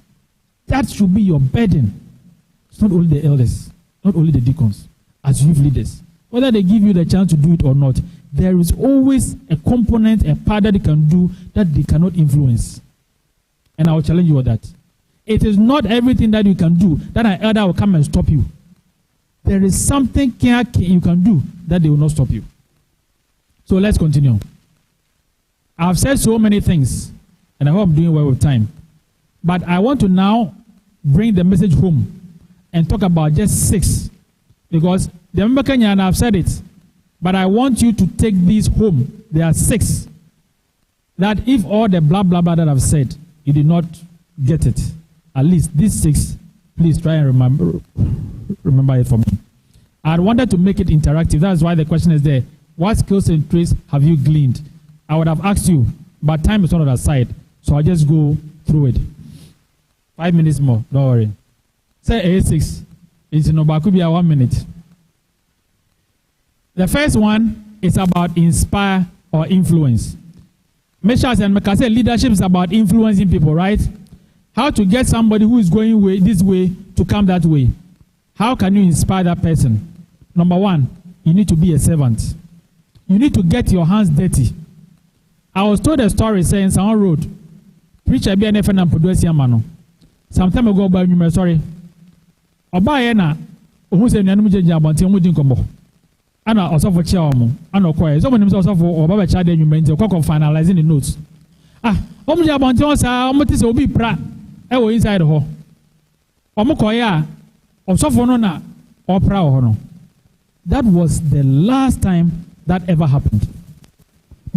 That should be your burden. It's not only the elders, not only the deacons, as youth leaders. Whether they give you the chance to do it or not, there is always a component, a part that they can do that they cannot influence. And I will challenge you with that. It is not everything that you can do that an elder will come and stop you. There is something you can do that they will not stop you. So let's continue. I've said so many things, and I hope I'm doing well with time. But I want to now bring the message home and talk about just 6. Because the member Kenya, and I've said it, but I want you to take these home. There are 6. That if all the blah, blah, blah that I've said, you did not get it, at least these 6, please try and remember it for me. I wanted to make it interactive. That's why the question is there. What skills and traits have you gleaned? I would have asked you, but time is on the side, so I'll just go through it. 5 minutes more, don't worry. Say A6. It's in about could be 1 minute. The first one is about inspire or influence. Meshach and Mecca say leadership is about influencing people, right? How to get somebody who is going this way to come that way. How can you inspire that person? Number 1, you need to be a servant. You need to get your hands dirty. I was told a story saying Sound Road, preacher be an FN and Podosia Mano. Some time ago, by me, sorry. Obayena, who said Nanuja Jabanti, Mudin Combo. Anna also for Chiamo, Anna Quay. Someone himself for Baba Chad, you meant to finalizing the notes. Jabanti, Omotis will be pra. I was inside her. Omokoya, or Sofonona, or Prao. That was the last time that ever happened.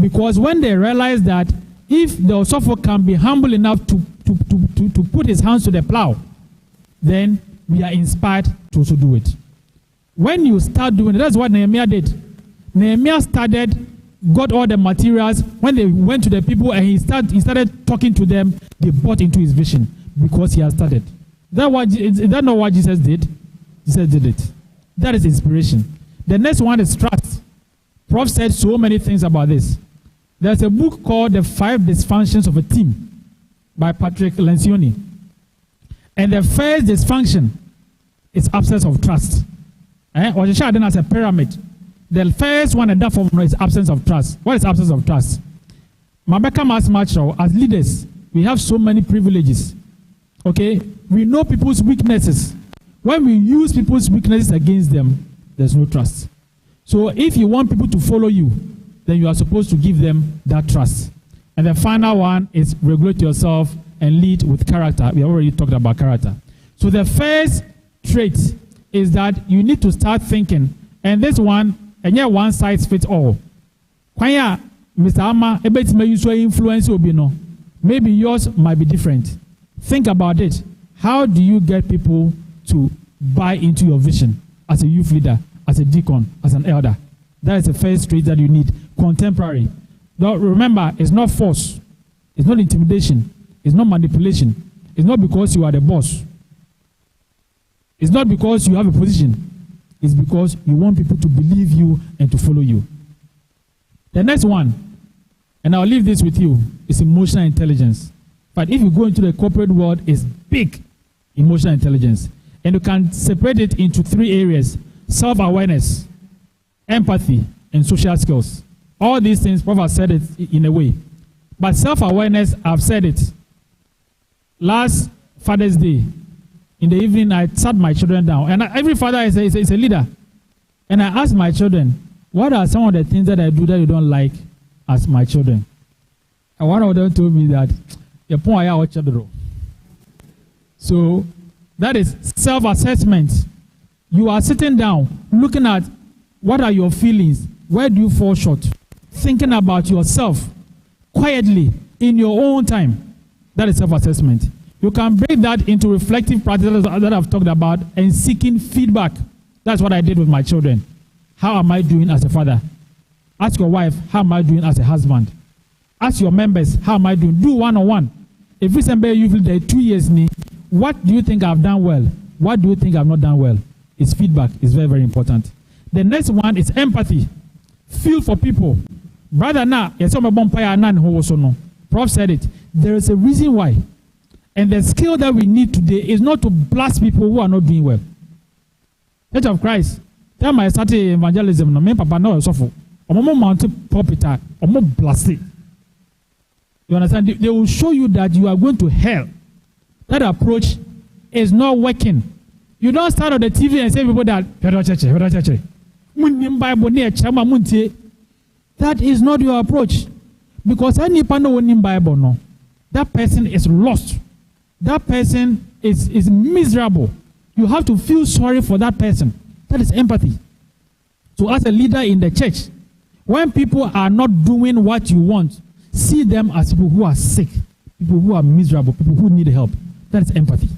Because when they realized that if the Osofo can be humble enough to put his hands to the plow, then we are inspired to also do it. When you start doing it, that's what Nehemiah did. Nehemiah got all the materials. When they went to the people and he started talking to them, they bought into his vision because he had started. Is that not what Jesus did? Jesus did it. That is inspiration. The next one is trust. Prof said so many things about this. There's a book called The 5 Dysfunctions of a Team by Patrick Lencioni. And the first dysfunction is absence of trust. Or the share as a pyramid. The first one and that form is absence of trust. What is absence of trust? Mabeka Mass Marshall, as leaders, we have so many privileges. Okay? We know people's weaknesses. When we use people's weaknesses against them, there's no trust. So if you want people to follow you, then you are supposed to give them that trust. And the final one is regulate yourself and lead with character. We already talked about character. So the first trait is that you need to start thinking. And this one, and yeah, one size fits all. Kwanya, Mr. Amma, ebet may use influence obino. Maybe yours might be different. Think about it. How do you get people to buy into your vision as a youth leader, as a deacon, as an elder? That is the first trait that you need. Contemporary. Now, remember, it's not force. It's not intimidation. It's not manipulation. It's not because you are the boss. It's not because you have a position. It's because you want people to believe you and to follow you. The next one, and I'll leave this with you, is emotional intelligence. But if you go into the corporate world, it's big emotional intelligence. And you can separate it into 3 areas: self-awareness, empathy, and social skills. All these things, Prophet said it in a way. But self-awareness, I've said it. Last Father's Day, in the evening, I sat my children down. And every father is a leader. And I asked my children, what are some of the things that I do that you don't like as my children? And one of them told me that, so that is self-assessment. You are sitting down, looking at what are your feelings, where do you fall short, thinking about yourself quietly in your own time. That is self-assessment. You can break that into reflective practices that I've talked about and seeking feedback. That's what I did with my children. How am I doing as a father? Ask your wife, how am I doing as a husband? Ask your members, how am I doing? Do one-on-one. If we say you feel there 2 years, what do you think I've done well? What do you think I've not done well? It's feedback. It's very, very important. The next one is empathy. Feel for people. Brother, now, Prof said it. There is a reason why. And the skill that we need today is not to blast people who are not doing well. Church of Christ. Time I started evangelism, no, me papa no suffer. Omo mount pulpit, omo blast it. You understand? They will show you that you are going to hell. That approach is not working. You don't start on the TV and say people that that is not your approach. Because any Bible, no, that person is lost. That person is miserable. You have to feel sorry for that person. That is empathy. So as a leader in the church, when people are not doing what you want, see them as people who are sick, people who are miserable, people who need help. That is empathy.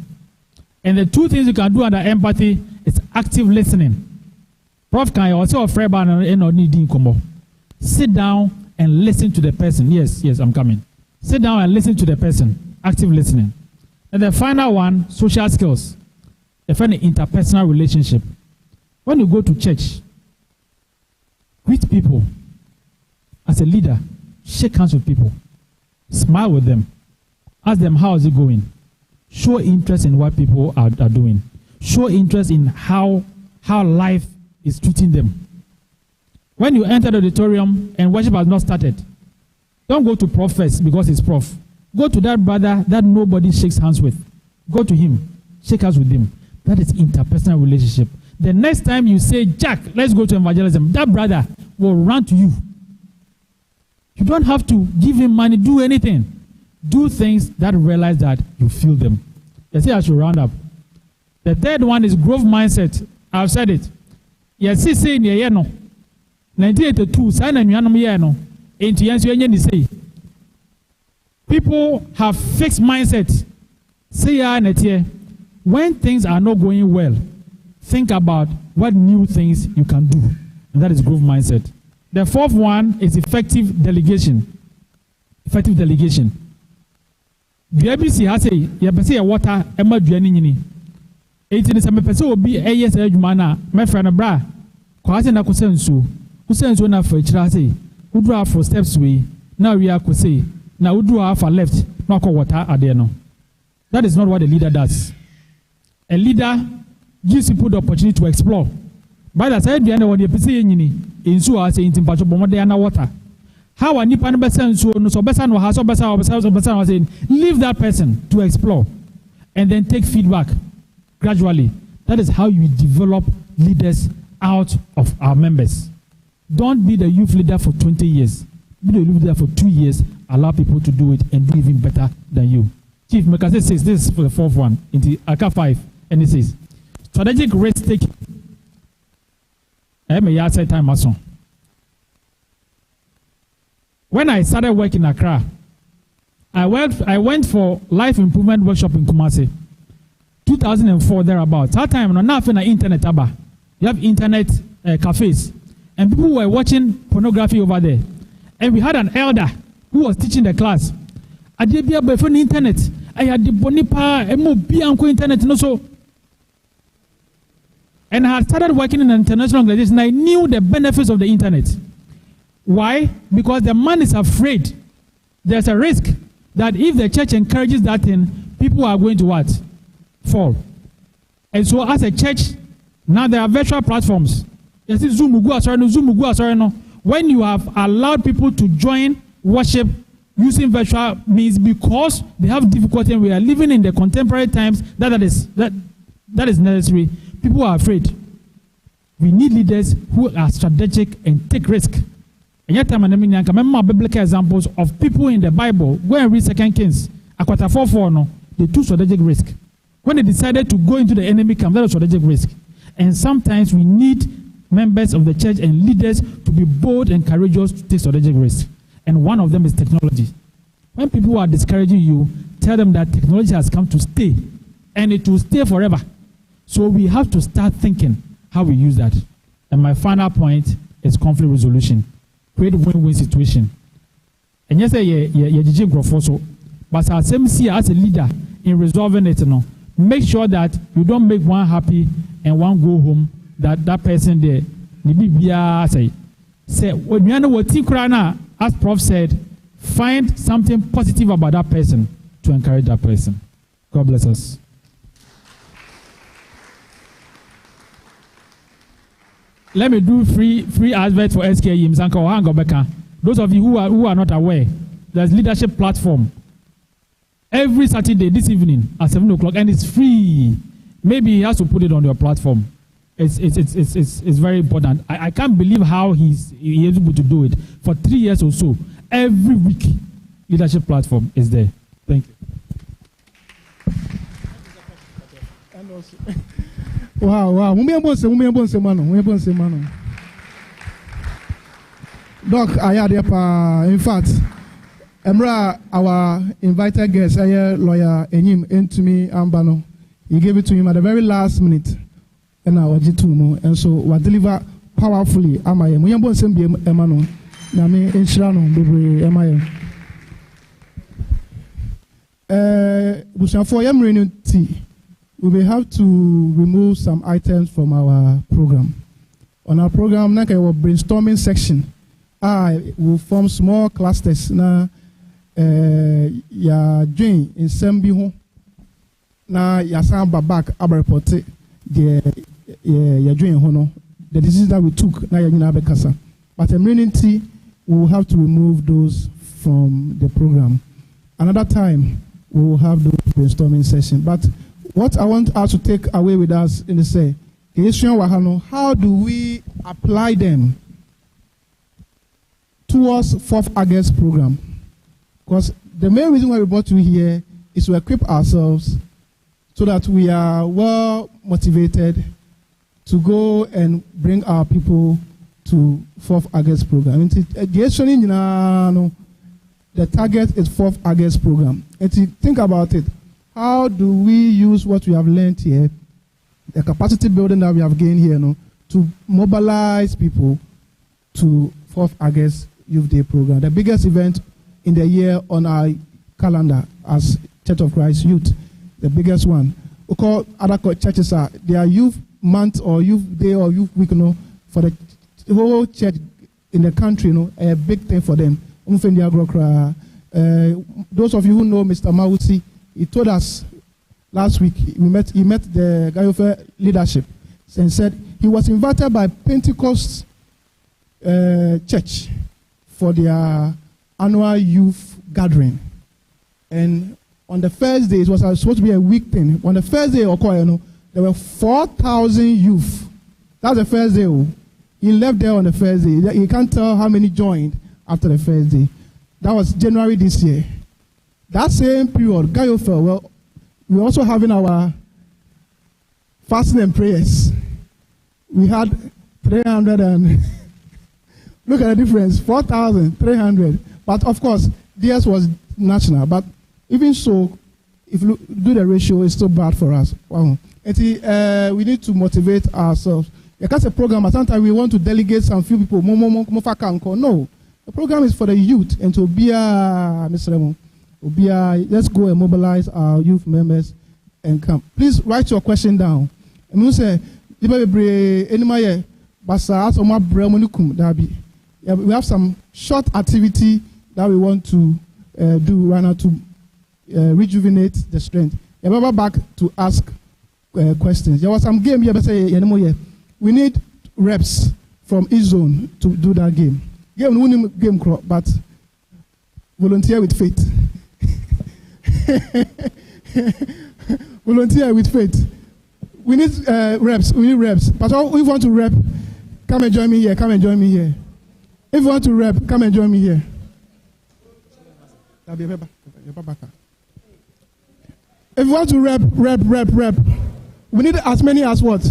And the two things you can do under empathy is active listening. Prof can also offer sit down and listen to the person. Yes, I'm coming. Sit down and listen to the person. Active listening. And the final one, social skills. The final interpersonal relationship. When you go to church, greet people. As a leader, shake hands with people. Smile with them. Ask them, how is it going? Show interest in what people are doing. Show interest in how life is treating them. When you enter the auditorium and worship has not started, don't go to Prof first because he's Prof. Go to that brother that nobody shakes hands with. Go to him. Shake hands with him. That is interpersonal relationship. The next time you say, Jack, let's go to evangelism, that brother will run to you. You don't have to give him money, do anything. Do things that realize that you feel them. Let's say I should round up. The third one is growth mindset. I've said it. Yes, say in the no. 1982, sign and no. People have fixed mindset. Say when things are not going well, think about what new things you can do. And that is growth mindset. The fourth one is effective delegation. Effective delegation. The ABC has a you water emma duani. 18 will be a yes, my friend bra. Quasi na kusensu. Kusensu na for each who draw for steps way. Now we are say. Now who draw for left. Not water at the no. That is not what a leader does. A leader gives people the opportunity to explore. By the side, the end of the PC in so as in Timpacho Bomodiana water. How a Nipan Bessan so Bessan or has or Bessan was saying, leave that person to explore and then take feedback gradually. That is how you develop leaders out of our members. Don't be the youth leader for 20 years. Be the youth leader for 2 years. Allow people to do it and do even better than you. Chief Mekase says this is for the fourth one in the Accra 5, and it says strategic risk taking. When I started working in Accra, I went for life improvement workshop in Kumasi, 2004 thereabouts. That time, nothing on internet. You have internet cafes, and people were watching pornography over there. And we had an elder who was teaching the class. I did be able to internet. I had the bonipa and internet no so. And I had started working in an international organization. I knew the benefits of the internet. Why? Because the man is afraid. There's a risk that if the church encourages that thing, people are going to what? Fall. And so as a church, now there are virtual platforms. There's Zoom, when you have allowed people to join worship using virtual means because they have difficulty and we are living in the contemporary times, that is necessary. People are afraid. We need leaders who are strategic and take risk. And yet, I'm remember biblical examples of people in the Bible. Go and read 2 Kings. They took strategic risk. When they decided to go into the enemy camp, that was strategic risk. And sometimes we need members of the church and leaders to be bold and courageous to take strategic risks. And one of them is technology. When people are discouraging you, tell them that technology has come to stay and it will stay forever. So we have to start thinking how we use that. And my final point is conflict resolution. Create win-win situation. And yes, but as a leader in resolving it, make sure that you don't make one happy and one go home. That person there, say when you know what as Prof said, find something positive about that person to encourage that person. God bless us. Let me do free advert for SKE. Those of you who are not aware, there's leadership platform every Saturday this evening at 7 o'clock, and it's free. Maybe he has to put it on your platform. It's very important. I can't believe how he's able to do it for 3 years or so. Every week, leadership platform is there. Thank you. Wow. Doc, in fact, Emra, our invited guest, lawyer Enyim, into me, Ambano. He gave it to him at the very last minute. And I was and so we deliver powerfully. Amaye, Muyambo Sembi Emano, Nami Enshirano, Bibri Emaye. For Yamrinity, we will have to remove some items from our program. On our program, like our brainstorming section, I will form small clusters. Na ya join in Sembi ho. Na ya samba back abareporte. The decisions that we took, but immunity, we will have to remove those from the program. Another time, we will have the brainstorming session. But what I want us to take away with us in the say, how do we apply them towards 4th August program? Because the main reason why we brought you here is to equip ourselves so that we are well motivated to go and bring our people to 4th August program. The target is 4th August program. And to think about it, how do we use what we have learned here, the capacity building that we have gained here, to mobilize people to 4th August Youth Day program, the biggest event in the year on our calendar as Church of Christ Youth. The biggest one. We call other churches their youth month or youth day or youth week, for the whole church in the country, a big thing for them. Those of you who know Mr. Mausi, he told us last week, he met the Garyofel leadership and said he was invited by Pentecost church for their annual youth gathering. And on the first day, it was supposed to be a week thing. On the first day, there were 4,000 youth. That's the first day. He left there on the first day. You can't tell how many joined after the first day. That was January this year. That same period, Garyofel, well, we're also having our fasting and prayers. We had 300 and look at the difference, 4,300. But of course, theirs was national. But even so, if you do the ratio, it's still bad for us. Wow. We need to motivate ourselves. Because a program, sometimes we want to delegate some few people. No, the program is for the youth and to be let's go and mobilize our youth members and come. Please write your question down. We have some short activity that we want to do right now to rejuvenate the strength. You're back to ask questions. There was some game here, we need reps from each zone to do that game. Game, but volunteer with faith. Volunteer with faith. We need reps. We need reps. But if you want to rep, come and join me here. Come and join me here. If you want to rep, come and join me here. If you want to rep. We need as many as what?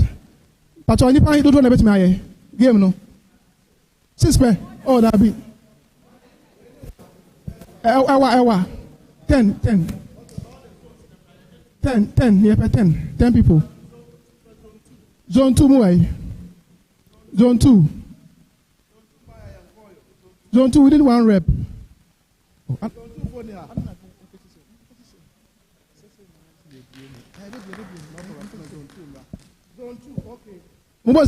But only don't want to bet me. Game no. 6 pair. Oh, that be. Ewa. 10. 10 people. Zone 2 Muay. Zone 2. Zone 2 within 1 rep. Okay.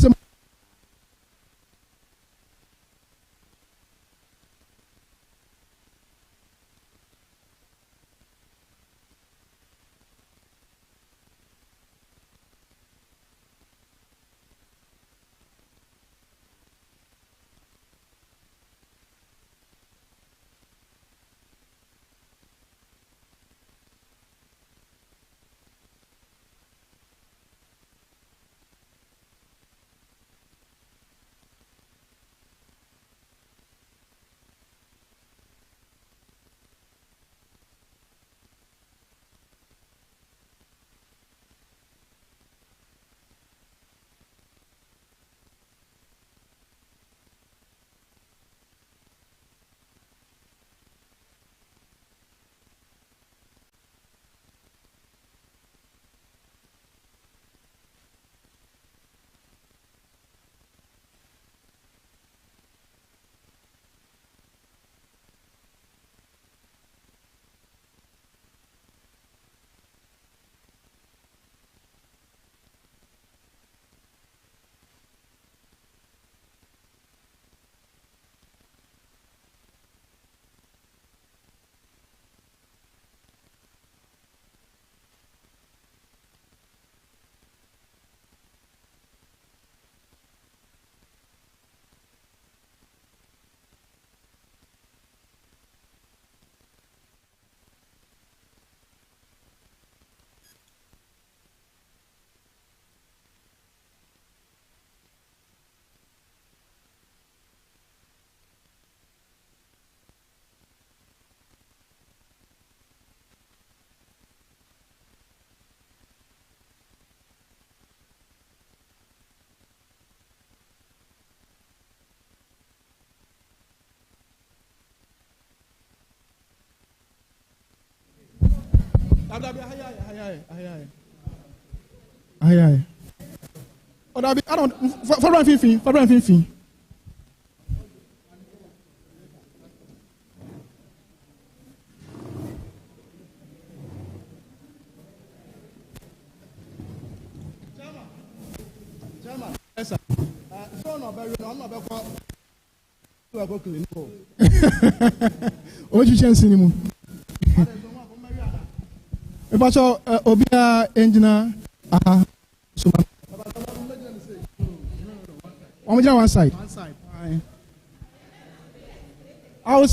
Aye. Oh, that be, I don't. 450. Chairman. Yes, sir. So no, but I'm not about to go clean. Oh, you chance anymore. But Obia engineer, so one side. I will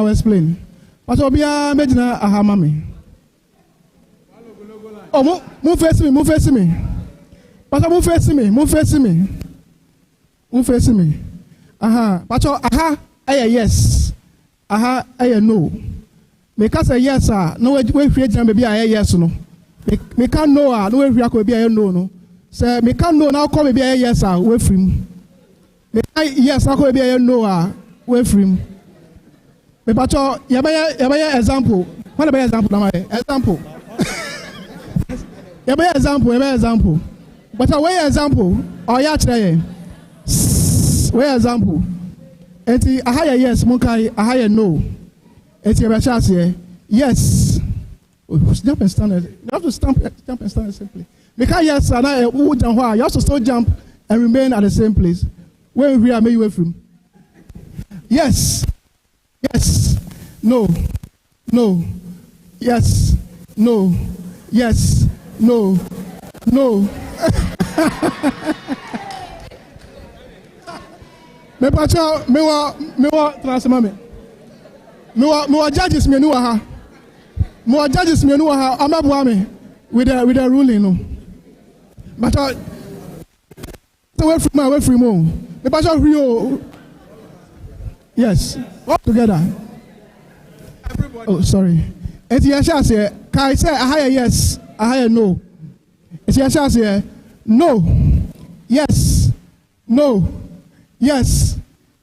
explain. But Obia engineer, mami. Oh, move face me. But move face me. But yes. No. Because a yes, no way create and be a yes, no. Me can't know, no way we be a no. Say, me can't know now, call me be a yes, away from. Yes, I could be a no, away from. Me pacho, yabaya example. What about example? Example. Yabaya example. But away example, or ya try. Way example. Eti a higher yes, Munkai, a higher no. It's your chance here. Yes. Jump and stand. You have to jump and stand simply. Because yes, and I would and why you have to still jump and remain at the same place. Where we are, may you away from. Yes. No. Yes. No. Yes. No. Me pacho, me wa transmame. No judges me no ha. More judges me no ha. Amabuame with the ruling no. But away from home. The pastor Rio. Yes. All together. Everybody. Oh, sorry. It's Yasha say. Kai say a higher yes, a higher no. It's Yasha say no. Yes. No. Yes.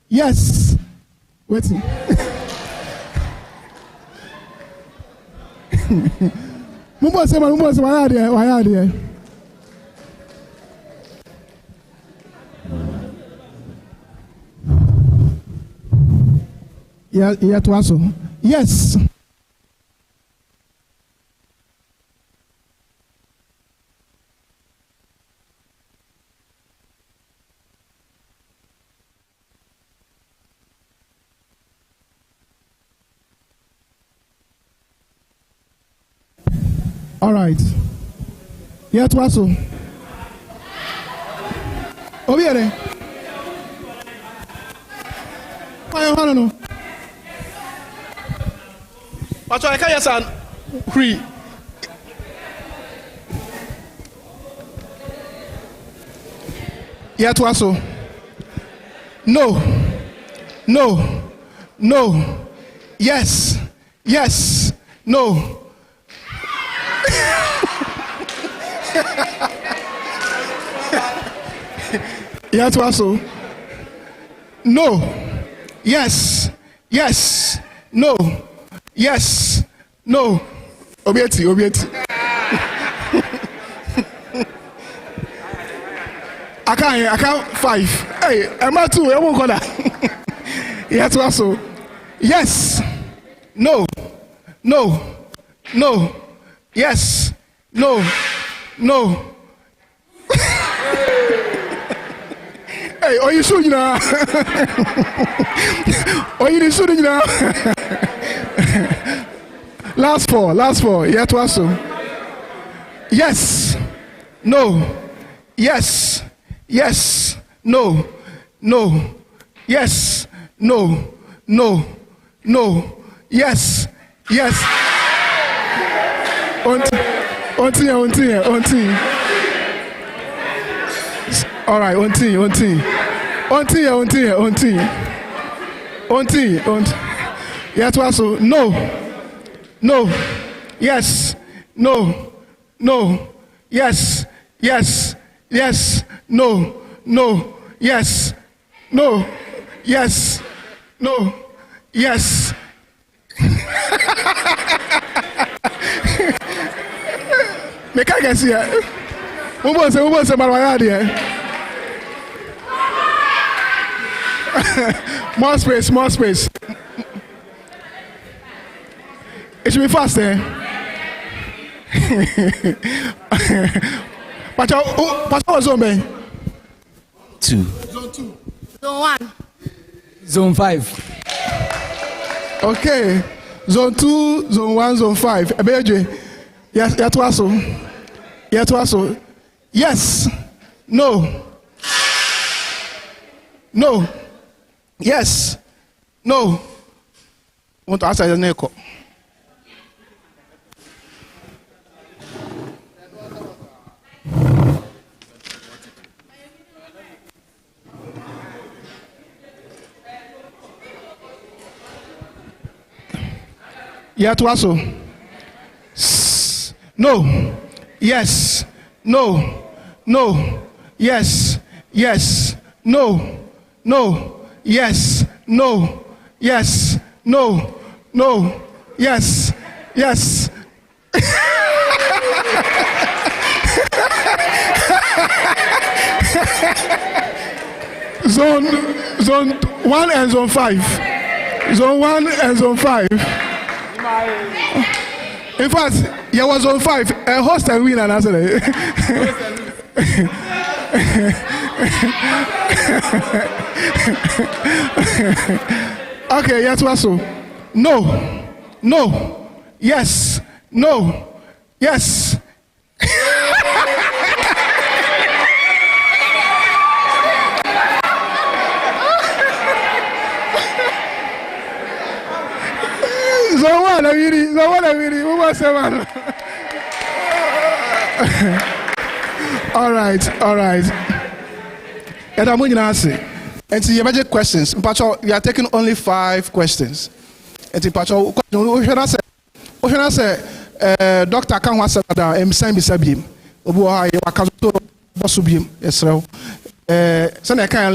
Yes. Waiting. Why are there? Yeah, to answer. Yes. All right. Yeah, to answer. Over here. I don't know. But I can't say free. Yeah, to also. No. Yes. No. Yeah, to also. No. Yes. No. Yes. No. Obieti. I can't 5. Hey, I'm not 2. I won't call that. Yeah, to also. Yes. No. Yes. No. Hey, are you sure you know? Are you sure you know? Last four. Yeah, to also. Yes. No. Yes. No. Yes. No. Yes. On. All right, on. Yeah, to also. No. Yes. No. Yes. No. Yes. No. Yes. No. Yes. Me can't get here. We want to say, More space. It should be fast, eh? Pastor, what's zone, man? 2. Zone 2. Zone 1. Zone 5. Okay. Zone 2, Zone 1, Zone 5. Ebeje. Yes, to also. Yes. No. Yes. No. Want to answer your name? Yeah, to also. No. Yes. No. Yes. No. Yes. No. Yes. No. Yes. Zone 1 and Zone 5. Zone 1 and Zone 5. In fact, there was Zone 5. A host and winner, actually. Okay, yes, also. No. Yes. No. Yes. Zone 1, really. Who was the one? All right. And I'm going to answer. And so you have questions. We are taking only 5 questions. And so Dr. Kanwa said that I'm saying besabim.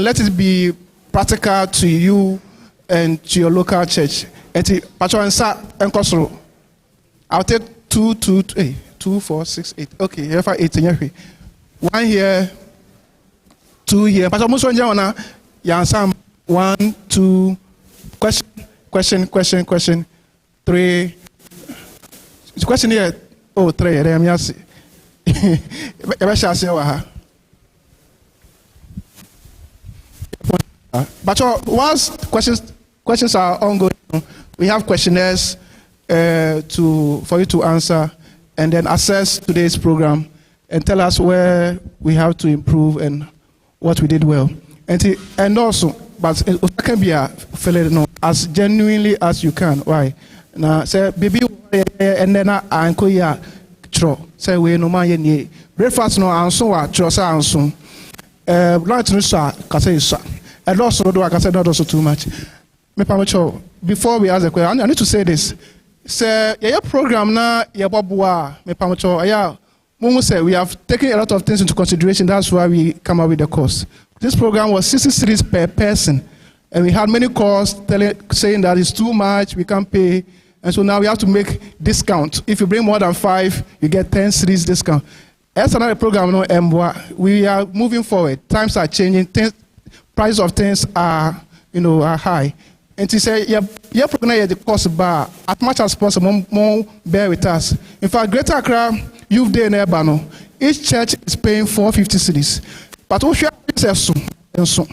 Let it be practical to you and to your local church. I'll take 2, 4, 6, 8. Okay, here for 8 in your 1 here, 2 here. But almost one year, yeah, 1, 2, question. 3. The question here, 3. I'm just. But once questions are ongoing, we have questionnaires for you to answer, and then assess today's program and tell us where we have to improve and what we did well. And also, but it can be as genuinely as you can. Why? Now, say, baby, and then I go here. Say we no man ye breakfast no anso wa trosa anso lunch no so kase so and also do I say not also too much me pamacho before we ask the question I need to say this say your program na your boboa me pamacho aya mumu say we have taken a lot of things into consideration. That's why we come up with the cost. This program was 60 cedis per person, and we had many calls saying that it's too much, we can't pay. And so now we have to make discount. If you bring more than 5, you get 10 cedis discount. That's another program. We are moving forward. Times are changing. Price of things are, are high. And to say, your program the cost bar as much as possible. More bear with us. In fact, Greater Accra Youth Day in Ebano, each church is paying 450 cedis. But what you have so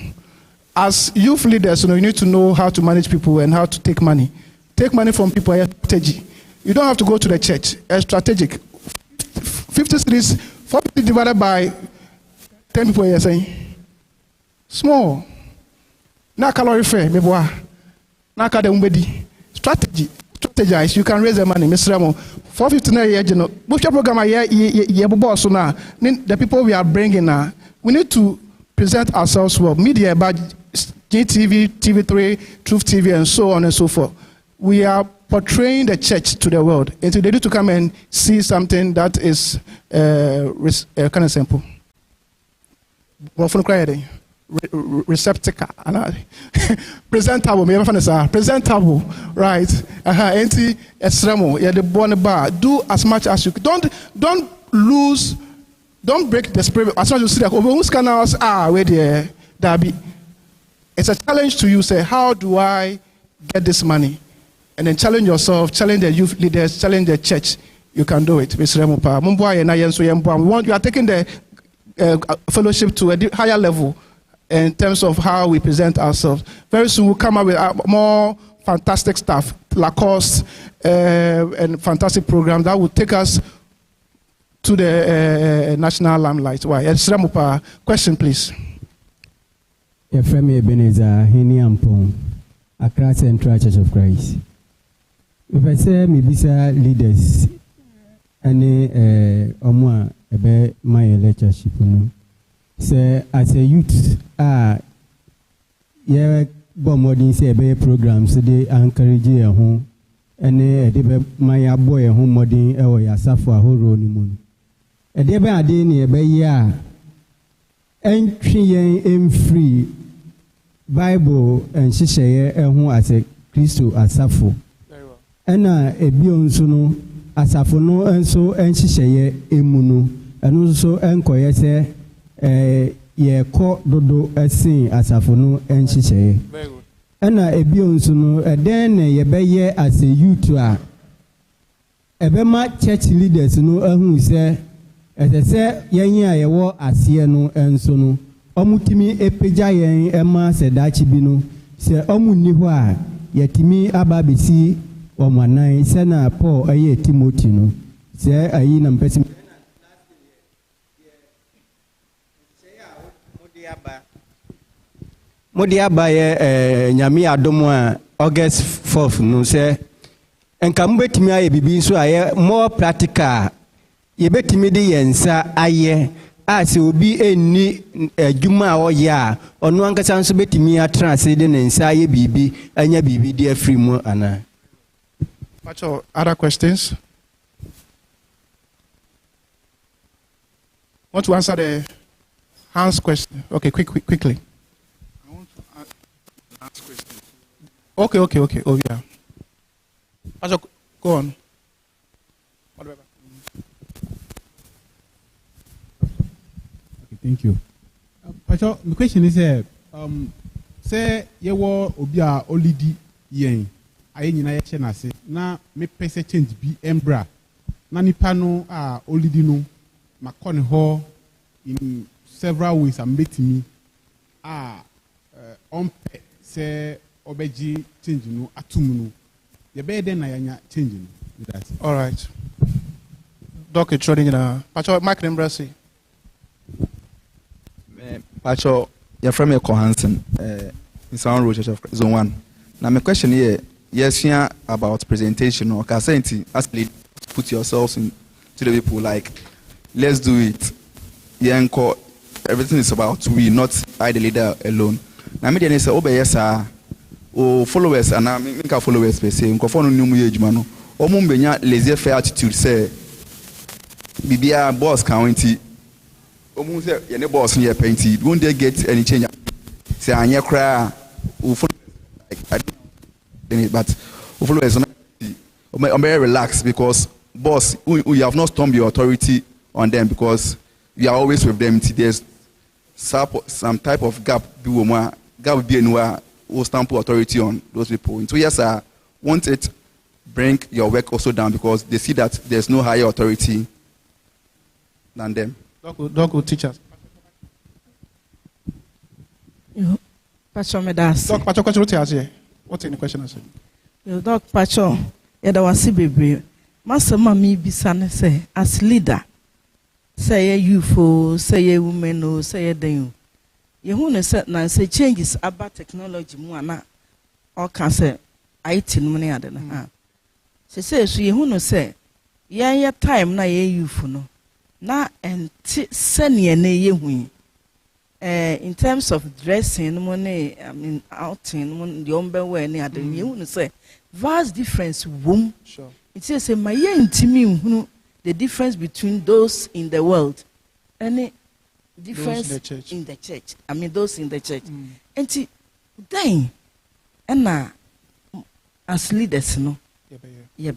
as youth leaders, you need to know how to manage people and how to take money. Take money from people. Strategy. You don't have to go to the church. Strategic. 50 cedis, 40 divided by 10 people. You're saying small. Na calorie fair, meboa. Na kada umbedi. Strategy. Strategize. You can raise the money. Mr. Ramo. 450 na year, Which program boss na the people we are bringing now. We need to present ourselves well. Media about GTV, TV3, Truth TV, and so on and so forth. We are portraying the church to the world. And so they need to come and see something that is kind of simple. Receptacle. Presentable. Presentable. Right. Anti extremo. Yeah, the born bar. Do as much as you can. Don't lose. Don't break the spirit. As much as you see that whose canals are where they be. It's a challenge to you. Say, how do I get this money? And then challenge yourself, challenge the youth leaders, challenge the church. You can do it, Mr. Remopa. You are taking the fellowship to a higher level in terms of how we present ourselves. Very soon we'll come up with more fantastic stuff, Lacoste, and fantastic program that will take us to the national limelight. Why? Mr. Remopa, question, please. Efremi Ebenezer, Hini Ampon, Accra Central Church of Christ. If I say maybe leaders, any omwa ebe my lectureship no. Say as a youth, yeah, modern say ebe programs they encourage you home. Any ebe my boy home modern ewo ya safu ahoro ni mu. Ebe ade ni ebe ya entry yen free Bible and shisheye ehun as a Christo asafo. Ena ebio nso no asafo no enso enhihye emu no eno nso enkoye se ye ko dodo esin asafo no enhihye. Ena ebio nso no eden ne ye beye as a youth a ebema church leaders no ehun se ese yen a ye wo ase no enso no omutimi epeja yen ema se dachi bi no se omunni ho a yetimi aba besi Omanai Sena Paul aye Timothy no say ayi na mpesi Modiaba ye nyame adomo a August 4th no say enka mbetimi aye bibi so aye more practical ye betimi de yensa aye ase obi enni adwuma a oya ono ankasa nso betimi atrase de nensa aye bibi anya bibi de afri mu ana. Other questions? Want to answer the Hans question? Okay, quickly. Okay. Oh, yeah. Pastor, go on. Okay, thank you. Pastor, my question is, say you were obia olidi yen. Aye nyina ye na se na me pese change bi embra na nipa no a olidi no makɔ ne hɔ in several ways am betimi ɔmpɛ sɛ ɔbɛgye change no atum no ye be den na yanya change no with that. All right. Doc trading na Pacho Mike Nembrasi. Pacho, you're from Hansen, in Sound Road Church of Zone 1. Now my question here, yes, yeah, about presentation or Kasenti, actually put yourselves in to the people like, let's do it. Yeah, everything is about we, not I the leader alone. Now me then say, oh yes, o followers and I mean followers per se, nko fo no nyumu ye adwuma no. O mo mbenya laissez-faire attitude say bibia boss county. O mo say ye ne boss no ye painty. Won't they get any change? Say anya cry o follow like but o followers no I'm very relaxed because boss we have not stormed your authority on them because we are always with them. There's some type of gap be anywhere will stamp authority on those people. So yes, I want it bring your work also down because they see that there's no higher authority than them. Doc will teach us. Pacho Medas. Doc Pacho, what's in the question? Doc Pacho, Yadawasi Baby. Master Mammy Bisane say, as leader, say a youth, say a woman, or say a day. You want to now say changes about technology, Moana, or can say, I tell money. I don't know. She says, you want to say, yeah, time na ye youth, no. Na and send ye ne in terms of dressing, money, I mean, outing, the umbrella, any other, you want to say, vast difference, womb. Sure. It says, my intimate, the difference between those in the world, any difference in the church. I mean, those in the church. And then, and now, as leaders, no, yeah,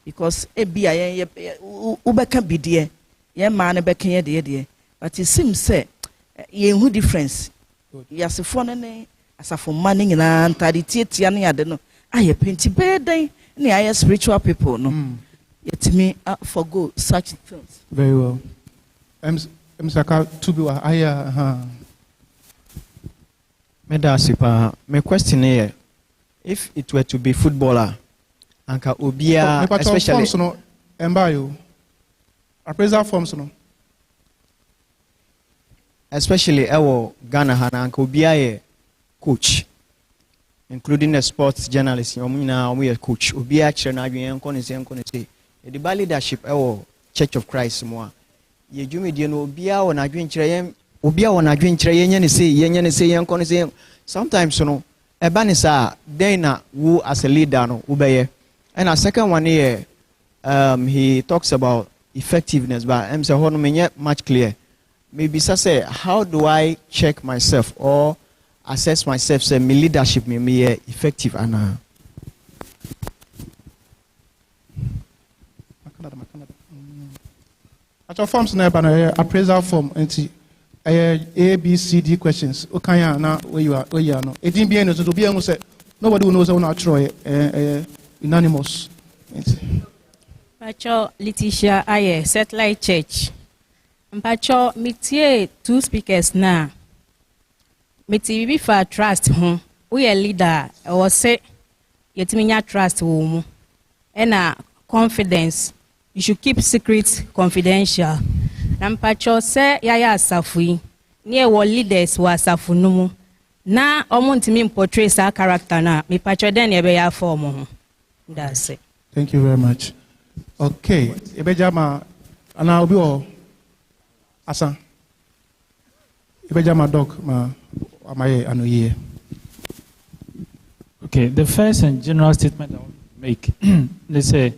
because ABI, Uber can be dear, yeah, man, dear, but it seems, say, who difference? Yes, a phone, as a for money and I don't know. I have painted bed, near spiritual people, no. Yet me forgo such things. Very well. Msaka tubi wa aya Medasipa, my question here, if it were to be footballer, anka obia especially forms no embayo. Appraisal forms no. Especially our Ghana hana anka obia coach, including the sports journalist. We are coach. Obia chena say. The Bali leadership our Church of Christ more. Ye jumi die no obia wona adwen kire yen say sometimes no eba ne sa then na wo as a leader no ubeye. And a second one here he talks about effectiveness but am say ho no menye much clear. Maybe say how do I check myself or assess myself say my leadership me effective and At your forms never appraisal form and A, B, C, D questions. Okay, now where you are no. It didn't be anything to be able to say nobody knows how to try unanimous. Pacho Letitia Aye, Satellite Church. Pacho Mitie two speakers now. Mitie for trust we a leader or say yet me trust and confidence. You should keep secrets confidential. Nampacho say yaya asafui. Near what leaders was afunumu. Na omonti me portray sa character na. Me pacho den ebeya form. That's it. Thank you very much. Okay. Ebejama ana obi o asa. Ebejama doc ma amaye anoye. Okay, the first and general statement I want to make. They say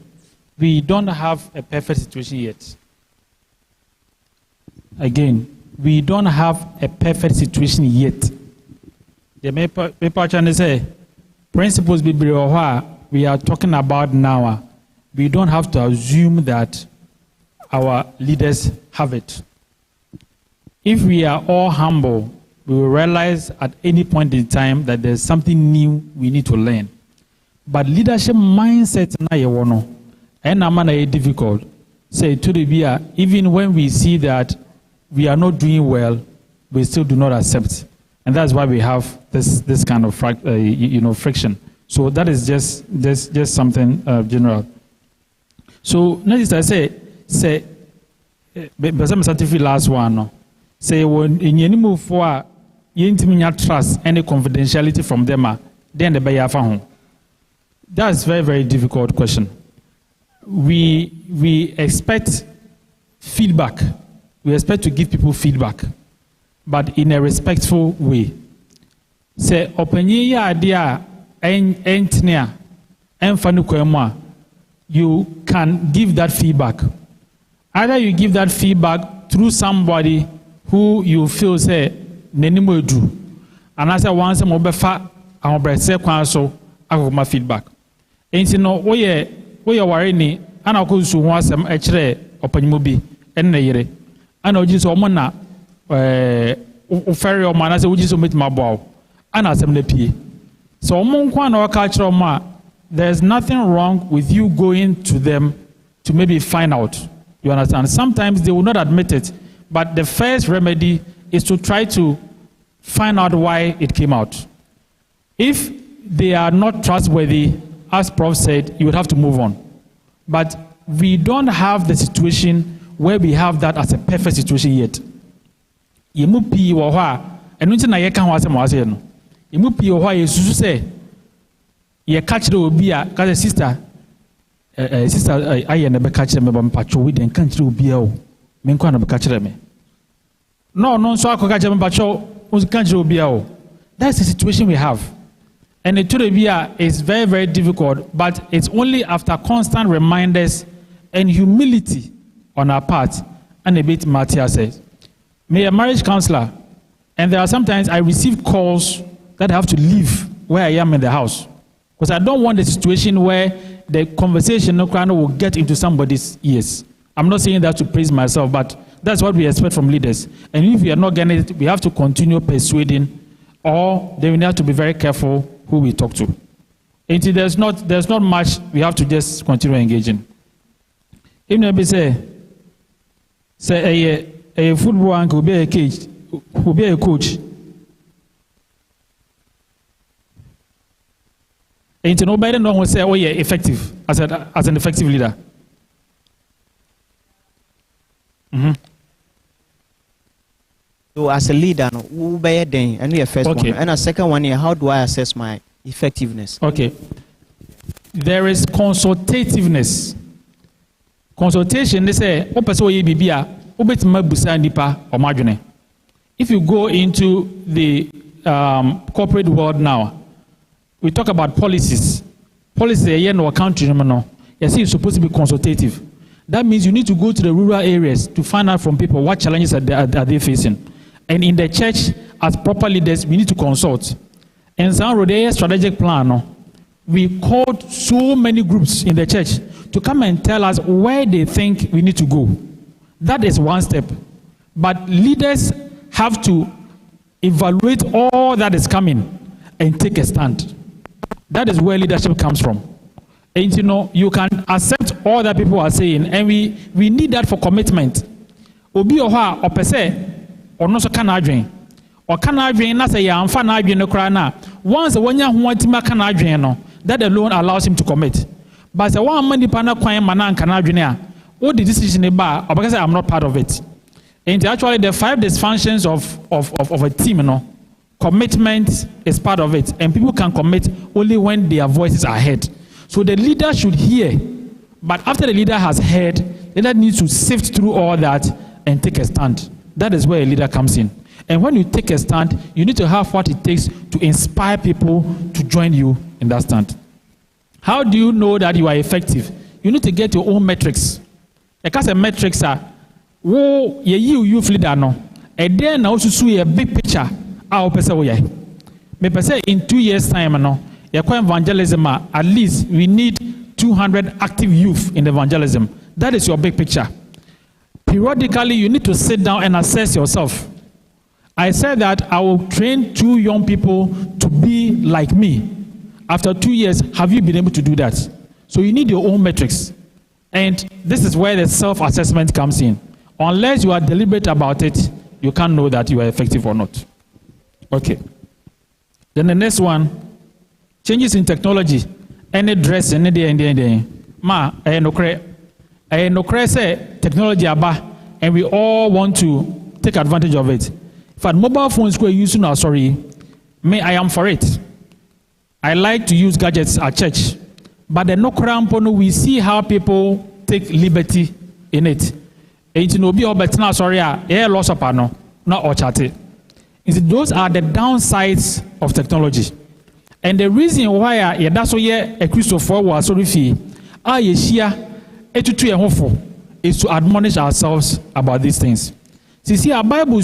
we don't have a perfect situation yet. Again, we don't have a perfect situation yet. The paper channel say, principles we are talking about now, we don't have to assume that our leaders have it. If we are all humble, we will realize at any point in time that there's something new we need to learn. But leadership mindset and difficult. Say to the beer, even when we see that we are not doing well, we still do not accept, and that's why we have this kind of friction. So that is just something general. So next I say, but some certificate last one. No? Say when in any move for you intimate trust any confidentiality from them, then the buyer home. That's very, very difficult question. We expect feedback. We expect to give people feedback, but in a respectful way. Say opinion idea engineer you can give that feedback. Either you give that feedback through somebody who you feel say nenimo do, and as I once mo befa ahobrese kwan so akoma feedback. Enti no we worry ni ana ko su ho asem e kire opanyimo bi en na yire ana oji so mo na o ferry o man as oji so metima bow ana asem na pie so mo nkwa na waka kire o ma. There's nothing wrong with you going to them to maybe find out. You understand? Sometimes they will not admit it, but the first remedy is to try to find out why it came out. If they are not trustworthy, as Prof said, you would have to move on. But we don't have the situation where we have that as a perfect situation yet. Yemu pi wo ha, enu nti na ye kan ho asem wo ase no. Yemu pi wo ha yesusu say ye catch the obia cause sister I never catch them about patrol with and can't do BL. Men can catch them. No, so I could catch them patrol was can't do BL. That's the situation we have. And the Turabia is very, very difficult, but it's only after constant reminders and humility on our part. And a bit Matthias says, me a marriage counselor, and there are sometimes I receive calls that I have to leave where I am in the house. Because I don't want a situation where the conversation will get into somebody's ears. I'm not saying that to praise myself, but that's what we expect from leaders. And if we are not getting it, we have to continue persuading, or then we have to be very careful who we talk to. And there's not much we have to just continue engaging. Even if say a football uncle will be a cage, will be a coach. And nobody will say, oh yeah, effective as an effective leader. Mm-hmm. So as a leader, who be then? And the first one, and a second one here. How do I assess my effectiveness? Okay. There is consultativeness. Consultation. They say, if you go into the corporate world now, we talk about policies. Policies in our country, you see, it's supposed to be consultative. That means you need to go to the rural areas to find out from people what challenges are they facing. And in the church, as proper leaders, we need to consult. And some strategic plan, we called so many groups in the church to come and tell us where they think we need to go. That is one step. But leaders have to evaluate all that is coming and take a stand. That is where leadership comes from. And you can accept all that people are saying, and we need that for commitment. Obi oha opese ono so kana adwen. O kana adwen na say ya amfa na adwen no kra na. Once when ya ho atima kana adwen no, that alone allows him to commit. But say one man nipa na kwan mana kana adwen a, what the decision e ba, obaka say I'm not part of it. And actually the 5 dysfunctions of a team, commitment is part of it, and people can commit only when their voices are heard. So the leader should hear, but after the leader has heard, the leader needs to sift through all that and take a stand. That is where a leader comes in. And when you take a stand, you need to have what it takes to inspire people to join you in that stand. How do you know that you are effective? You need to get your own metrics. Because the metrics are, wo ye youth leader no, and then also see a big picture. Me say in 2 years time no, evangelism, at least we need 200 active youth in evangelism. That is your big picture. Periodically, you need to sit down and assess yourself. I said that I will train 2 young people to be like me. After 2 years, have you been able to do that? So you need your own metrics. And this is where the self-assessment comes in. Unless you are deliberate about it, you can't know that you are effective or not. Okay. Then the next one, changes in technology. Any dress, any day. Ma, no say technology aba, and we all want to take advantage of it. In fact, mobile phones we're using now, I am for it. I like to use gadgets at church. But the no crampono, we see how people take liberty in it. Those are the downsides of technology. And the reason why that's why a Christopher was so is to admonish ourselves about these things. See, our Bible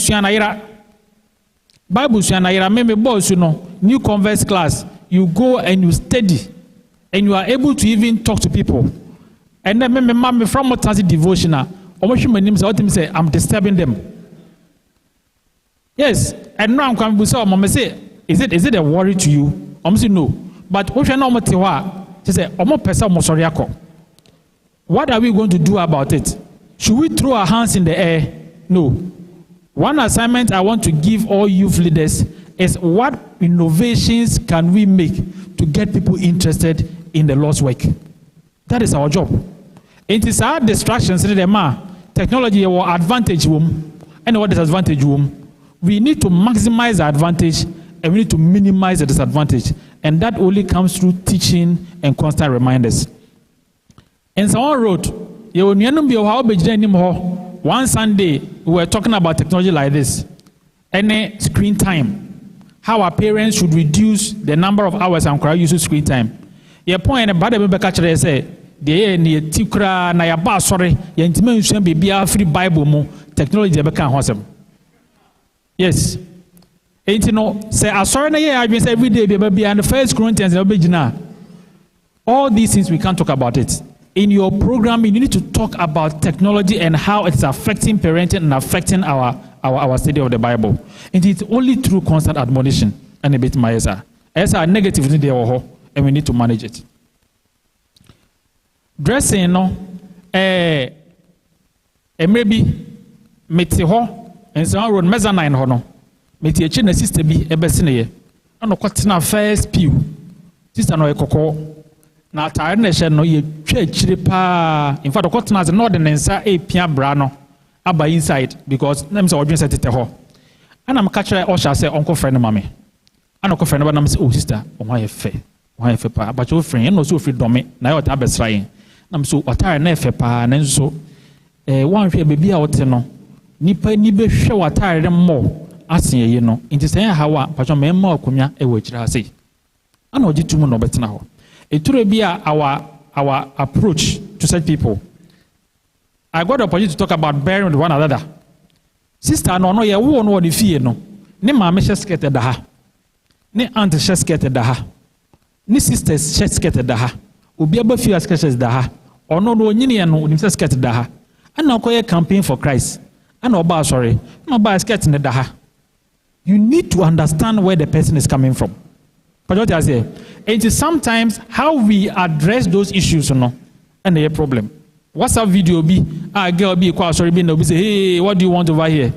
maybe boss, new converse class, you go and you study, and you are able to even talk to people. And then maybe from what devotional, say I'm disturbing them. Yes, and now I'm coming to say, Mama say, is it a worry to you? I'm saying no. But what you know, she said, what are we going to do about it? Should we throw our hands in the air? No. One assignment I want to give all youth leaders is what innovations can we make to get people interested in the Lord's work? That is our job. It is our distractions. Technology or advantage and what disadvantage we need to maximize the advantage and we need to minimize the disadvantage, and that only comes through teaching and constant reminders. In someone wrote, one Sunday we were talking about technology like this, any screen time, how our parents should reduce the number of hours and use screen time. Your point about the say the tikra na ya ba sorry ya ntime nsuan bibia free Bible mu technology be kan hosem. Yes. And say sorry na ya adwin say every day be and the 1 Corinthians all these things we can't talk about it. In your program, you need to talk about technology and how it's affecting parenting and affecting our study of the Bible. And it's only through constant admonition and a bit myesa. As a negative in there, and we need to manage it. Dressing, maybe meti ho and so on mezzanine hono. Meti a chin sister be a besine. I know what's na first pew. Sister no ekoko. Na tiredness no ye church pa. In fact, what's na the northern answer a pia brano aba inside because them say odwin set it ho. And I'm catching all shall say uncle friend mommy. And uncle friend nam say oh sister, why fe pa. But your friend no so free domi na you ta besrayin. Nam so otare na fe pa na nso one hwe baby a wote no nipa ni be hwe watare mo asen ye no nti say hawa pacho me ma akonya e wo kira ase ana oji tumu no betena ho eturo bia our approach to such people. I got the opportunity to talk about bearing with one another. Sister no ye wo no the fie no ne ma me sheskete da ha ne aunt sheskete da ha ne sisters sheskete da ha obi aba fie sheskete da ha ono no nyine no nim sheskete da ha ana koye campaign for Christ ana oba sorry no ba sheskete ne da ha. You need to understand where the person is coming from. But what I say, it is sometimes how we address those issues, and a problem. WhatsApp video be girl be quite sorry, be say, hey, what do you want over here?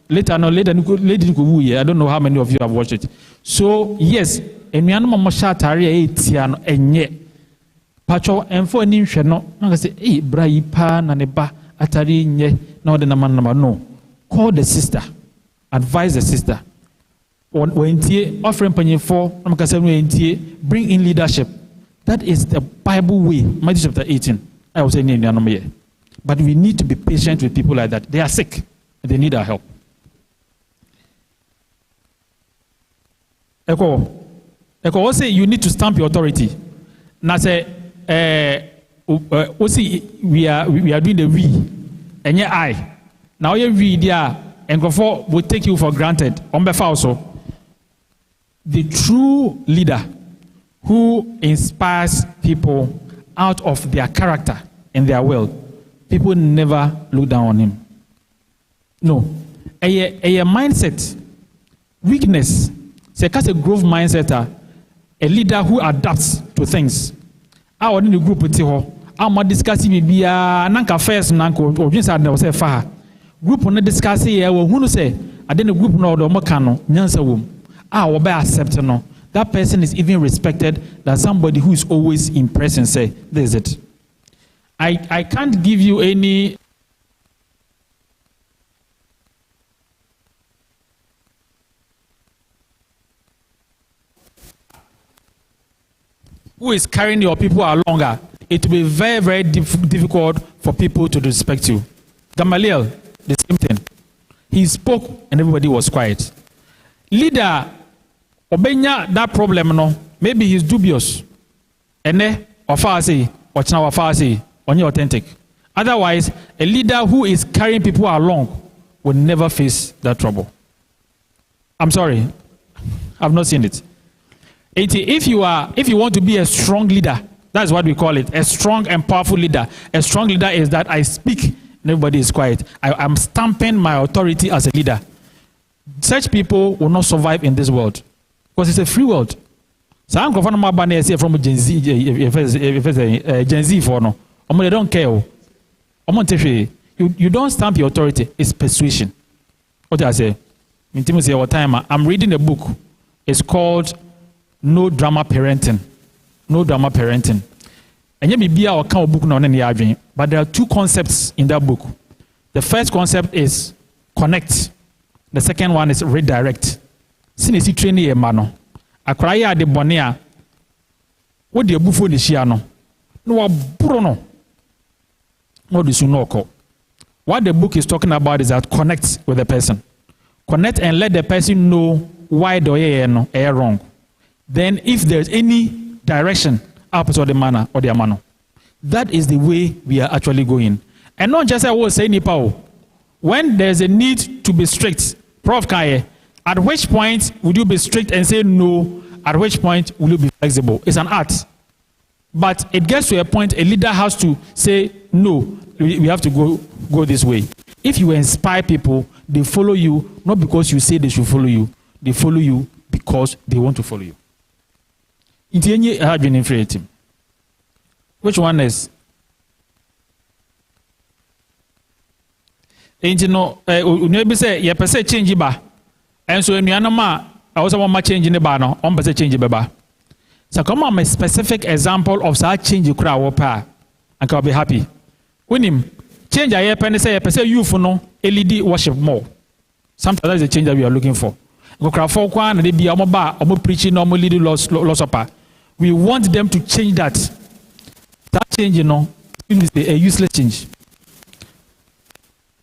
Later, I don't know how many of you have watched it. So yes, and we are not more shatari tiano enye. Pacho and for an inch no, I say, hey, braipa naneba atari nye no the naman number no. Call the sister, advise the sister. Offering penny for bring in leadership. That is the Bible way. Matthew chapter 18. I was saying, but we need to be patient with people like that. They are sick and they need our help. Eko say you need to stamp your authority. Now say we are doing the we and yeah I. Now you read there and before will take you for granted. On behalf also. The true leader who inspires people out of their character and their will, people never look down on him. No. A mindset, weakness, c'est a growth mindset, a leader who adapts to things. I want in the group with you. I'm discussing maybe nanka first nanko or just had no say far. Group on the discussing here, who say, I didn't group no the mokano, nyansa womb. I will be accepted no. That person is even respected than somebody who is always impressed and say, this is it. I can't give you any who is carrying your people along. It will be very, very difficult for people to respect you. Gamaliel, the same thing. He spoke and everybody was quiet. Leader, Obenya, that problem, no, maybe he's dubious. And then, Wafasi, Wachna Wafasi, only authentic. Otherwise, a leader who is carrying people along will never face that trouble. I'm sorry, I've not seen it. If you want to be a strong leader, that's what we call it, a strong and powerful leader. A strong leader is that I speak and everybody is quiet. I'm stamping my authority as a leader. Such people will not survive in this world because it's a free world. So I'm from Gen Z for no. They don't care. You don't stamp your authority. It's persuasion. What do I say? I'm reading a book. It's called No Drama Parenting. No Drama Parenting. And you may be our book now, but there are two concepts in that book. The first concept is connect. The second one is redirect. Since training a mano, Accra de Bonia, what the buffo de Shiano, no Bruno, what do you know? What the book is talking about is that connect with the person. Connect and let the person know why they are wrong. Then if there's any direction opposite of the manner or their manner, that is the way we are actually going. And not just I will say Nipao. When there's a need to be strict, Prof. Kaye, at which point would you be strict and say no? At which point will you be flexible? It's an art. But it gets to a point a leader has to say no, we have to go this way. If you inspire people, they follow you not because you say they should follow you. They follow you because they want to follow you. Which one is? You know, you say you per change ba, and so in Myanmar, I also want to change in the bar no, on per change ba. So come on, a specific example of such change you crowd pa, and I'll be happy. When him change I pen say per you for no LED worship more. Sometimes that's the change that we are looking for. Go crowd for one and they be almost preaching normally lost upper. We want them to change that. That change, you know, is a useless change.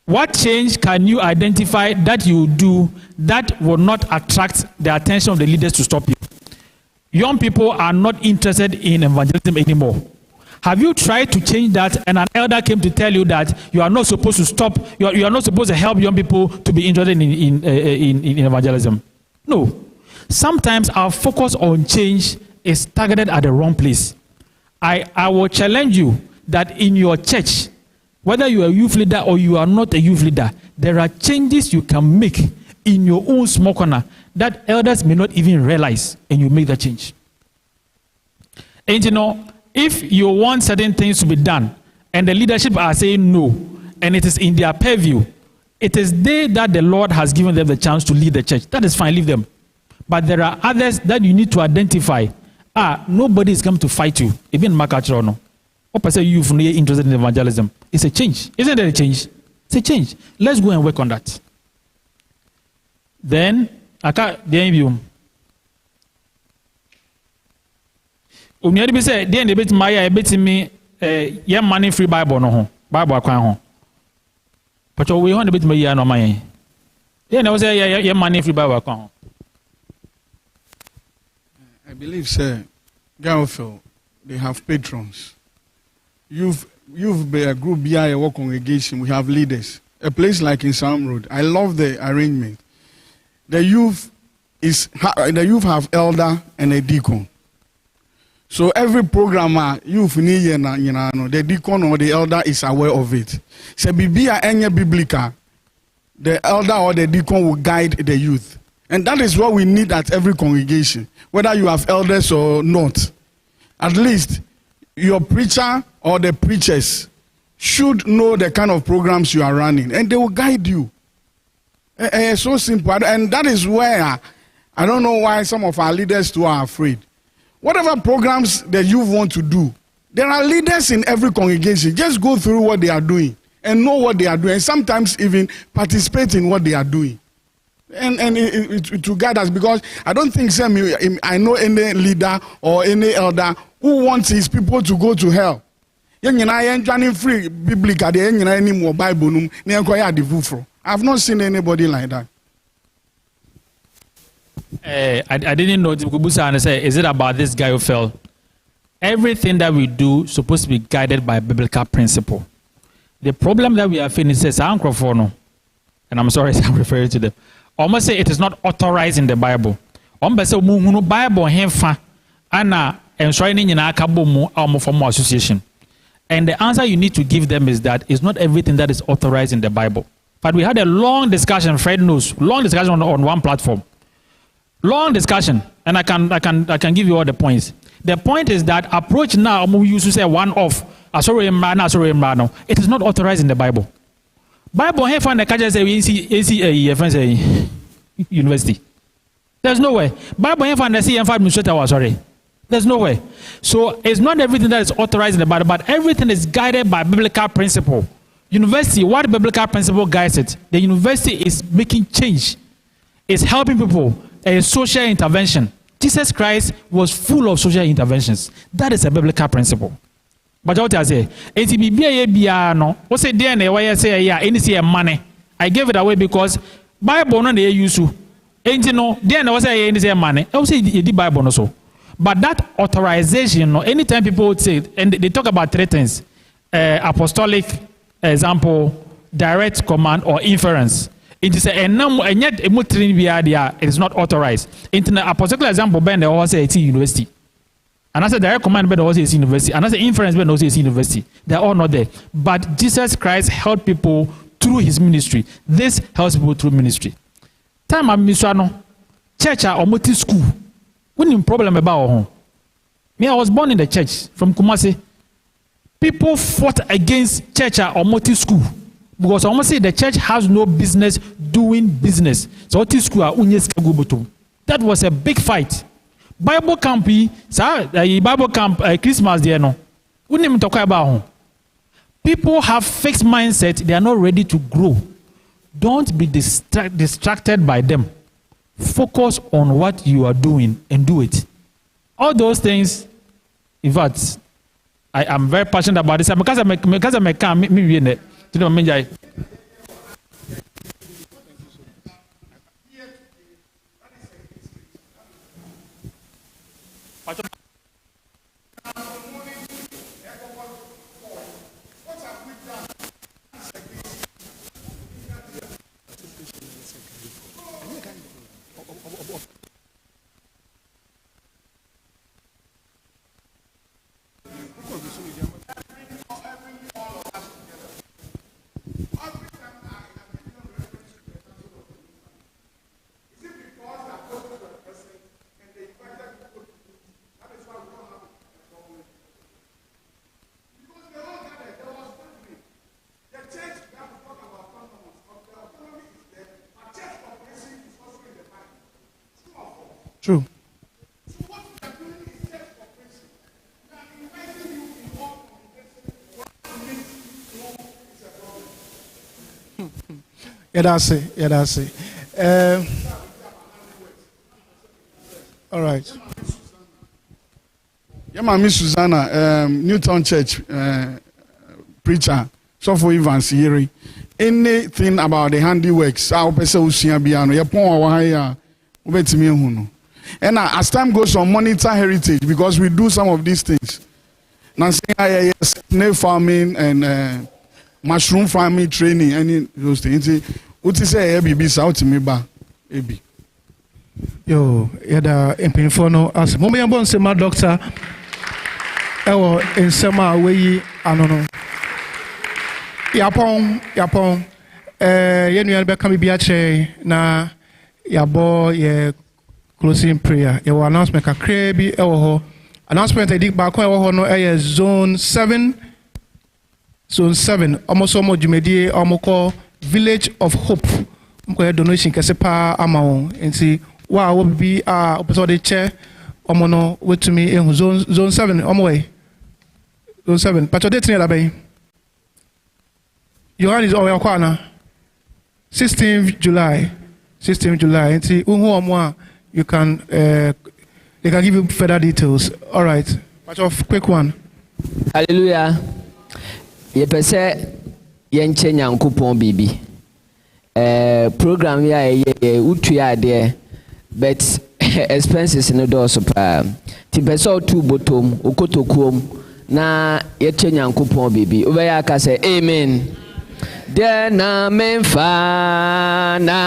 What change can you identify that you do that will not attract the attention of the leaders to stop you? Young people are not interested in evangelism anymore. Have you tried to change that and an elder came to tell you that you are not supposed to stop, you are not supposed to help young people to be interested in evangelism? No. Sometimes our focus on change is targeted at the wrong place. I will challenge you that in your church, whether you are a youth leader or you are not a youth leader, there are changes you can make in your own small corner that elders may not even realize, and you make that change. And you know, if you want certain things to be done, and the leadership are saying no, and it is in their purview, it is they that the Lord has given them the chance to lead the church. That is fine, leave them. But there are others that you need to identify. Nobody is coming to fight you. Even Makachro, no. What percent you're interested in evangelism? It's a change. Isn't it a change? It's a change. Let's go and work on that. Then, I can't you. Be said, then the bit Maya, bit me, young money free Bible, no, Bible, home. But we want a bit me, no, my. Then I was a young money free Bible account. I believe, sir, Garyofel, they have patrons. You've been a group behind a work congregation. We have leaders. A place like in Sam Road. I love the arrangement. The youth have elder and a deacon. So every programmer, the deacon or the elder is aware of it. So Bibia any biblical, the elder or the deacon will guide the youth. And that is what we need at every congregation, whether you have elders or not. At least your preacher or the preachers should know the kind of programs you are running, and they will guide you. It's so simple. And that is where I don't know why some of our leaders too are afraid. Whatever programs the youth want to do, there are leaders in every congregation. Just go through what they are doing and know what they are doing, and sometimes even participate in what they are doing. And it will guide us, because I don't think I know any leader or any elder who wants his people to go to hell. Free biblical anymore Bible. I've not seen anybody like that. I didn't know Kubusa and say, is it about this guy who fell? Everything that we do is supposed to be guided by biblical principle. The problem that we are facing is and I'm sorry I'm referring to them. Almost say it is not authorized in the Bible. Say Bible henfa ana enshrining in akabomu form association. And the answer you need to give them is that it's not everything that is authorized in the Bible. But we had a long discussion, Fred knows, long discussion on one platform. Long discussion, and I can give you all the points. The point is that approach now, we used to say one off. It is not authorized in the Bible. Bible here find the catcher say university. There's no way. Bible here find the CM5 administrator. Sorry. There's no way. So it's not everything that is authorized in the Bible, but everything is guided by biblical principle. University, what biblical principle guides it? The university is making change. It's helping people. A social intervention. Jesus Christ was full of social interventions. That is a biblical principle. But what I say, what's the DNA? Why I say, yeah, any money. I gave it away because Bible no they use you. Ain't you know? DNA was say any money. I will say the Bible also. But that authorization, anytime people would say, and they talk about three things: apostolic, example, direct command, or inference. It is and yet it is not authorized. In the apostolic example, Ben they always say it's university. And I said direct command Ben always say it's university. And I said inference Ben always say it's university. They're all not there. But Jesus Christ helped people through his ministry. This helps people through ministry. Time I'm Mr. Church or multi school. When problem about home. Me, I was born in the church from Kumasi. People fought against church or multi school. Because I almost say the church has no business doing business. So that was a big fight. Bible camp, Bible camp Christmas there no. We need to talk about. People have fixed mindset. They are not ready to grow. Don't be distracted by them. Focus on what you are doing and do it. All those things. In fact, I am very passionate about this because I can't me in it. You know, Minjai. True. Yeah, that's it. Yeah, that's it. All right. Yeah, my Miss Susanna, Newton Church preacher, so for Evans here. Anything about the handiworks, our person Usiabiano, Yapon Wahaya, Ubetimi. And as time goes on, monitor heritage because we do some of these things. Now, snail farming and mushroom farming training, and those things. What is say? Baby, South me ba, baby. Yo, yada impinfono as mommy ambon say my doctor. Ewo nsema weyi anono. Yapon. Yenu yalbe kami biache na yabo ye closing prayer. Ye announcement kakre bi ewo ho. Announcement edik ba ko ewo ho no zone 7. Zone 7. Almost jumedie omoko Village of Hope. Mko donation kese pa amao. Enti wa wo bi opeso de che omono wetumi ehu zone 7 omwe. Zone 7. Pacho date ni labai. Yohan is over kwana. 16th July. 16th July. Enti uhu omwa you can they can give you further details. All right. Pacho quick one. Hallelujah. Ye pese yenche nyankopon bibi. Program ya ye utua de but expenses no do so pa. Ti pese otu botom okotokuom na yeche nyankopon bibi. Obeya ka say amen. De na memfa na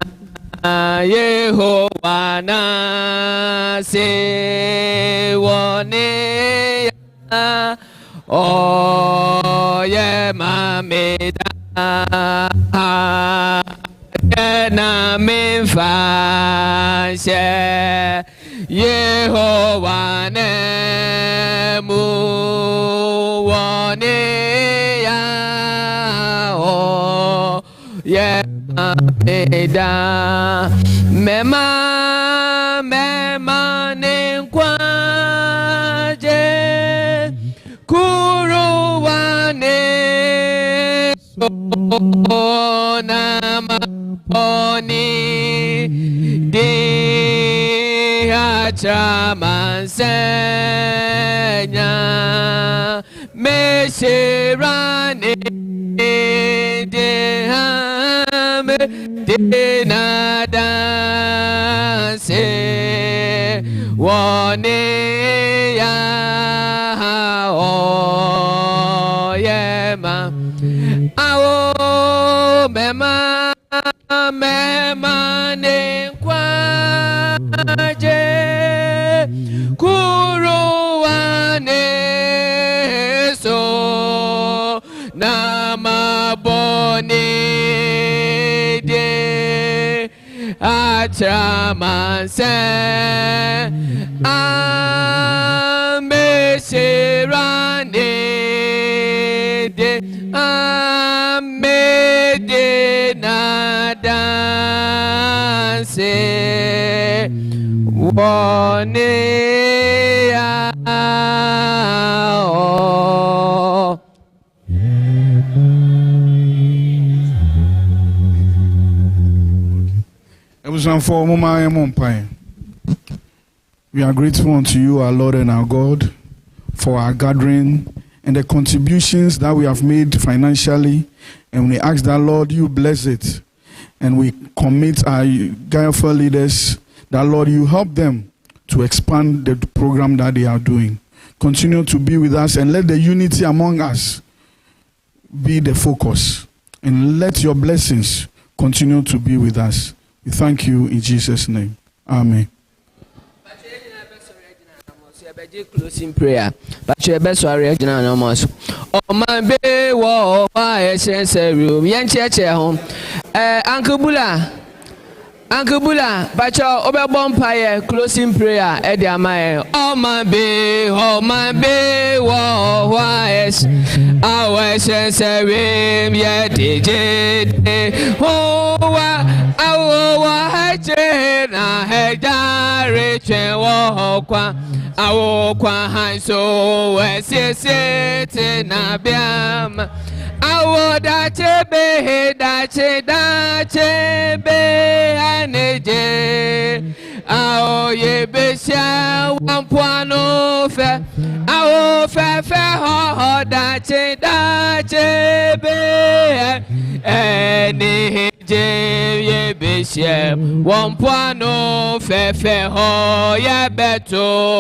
Yehovah na se wone ya oh yeah mameda na memfa she Yehovah ne mu wone ya oh yeah mameda mema ne kwaje kuruwane na maponi de achamansenya mesherane de hame de nadanse wone ya o yema awo mema ne kwaje kuruwane so na maboni de achamanse amesirane de amede nadanse wone ya o We are grateful unto you, our Lord and our God, for our gathering and the contributions that we have made financially. And we ask that, Lord, you bless it. And we commit our Garyofel leaders that, Lord, you help them to expand the program that they are doing. Continue to be with us and let the unity among us be the focus. And let your blessings continue to be with us. We thank you in Jesus' name. Amen. Closing prayer. But you best worry no more. Oh my baby, whoa, why essence room, yan church home. Uncle Bula, but your over bonfire closing prayer at the my oh my baby, whoa, why is our essence room, yet DJ, oh, I had rich and walk. Awo kwa hanso wese sete na biam awo da chebe aneje awo yebesha wampwano fe awo fe ho da chebe ene yebesha wampwano fe ho yebeto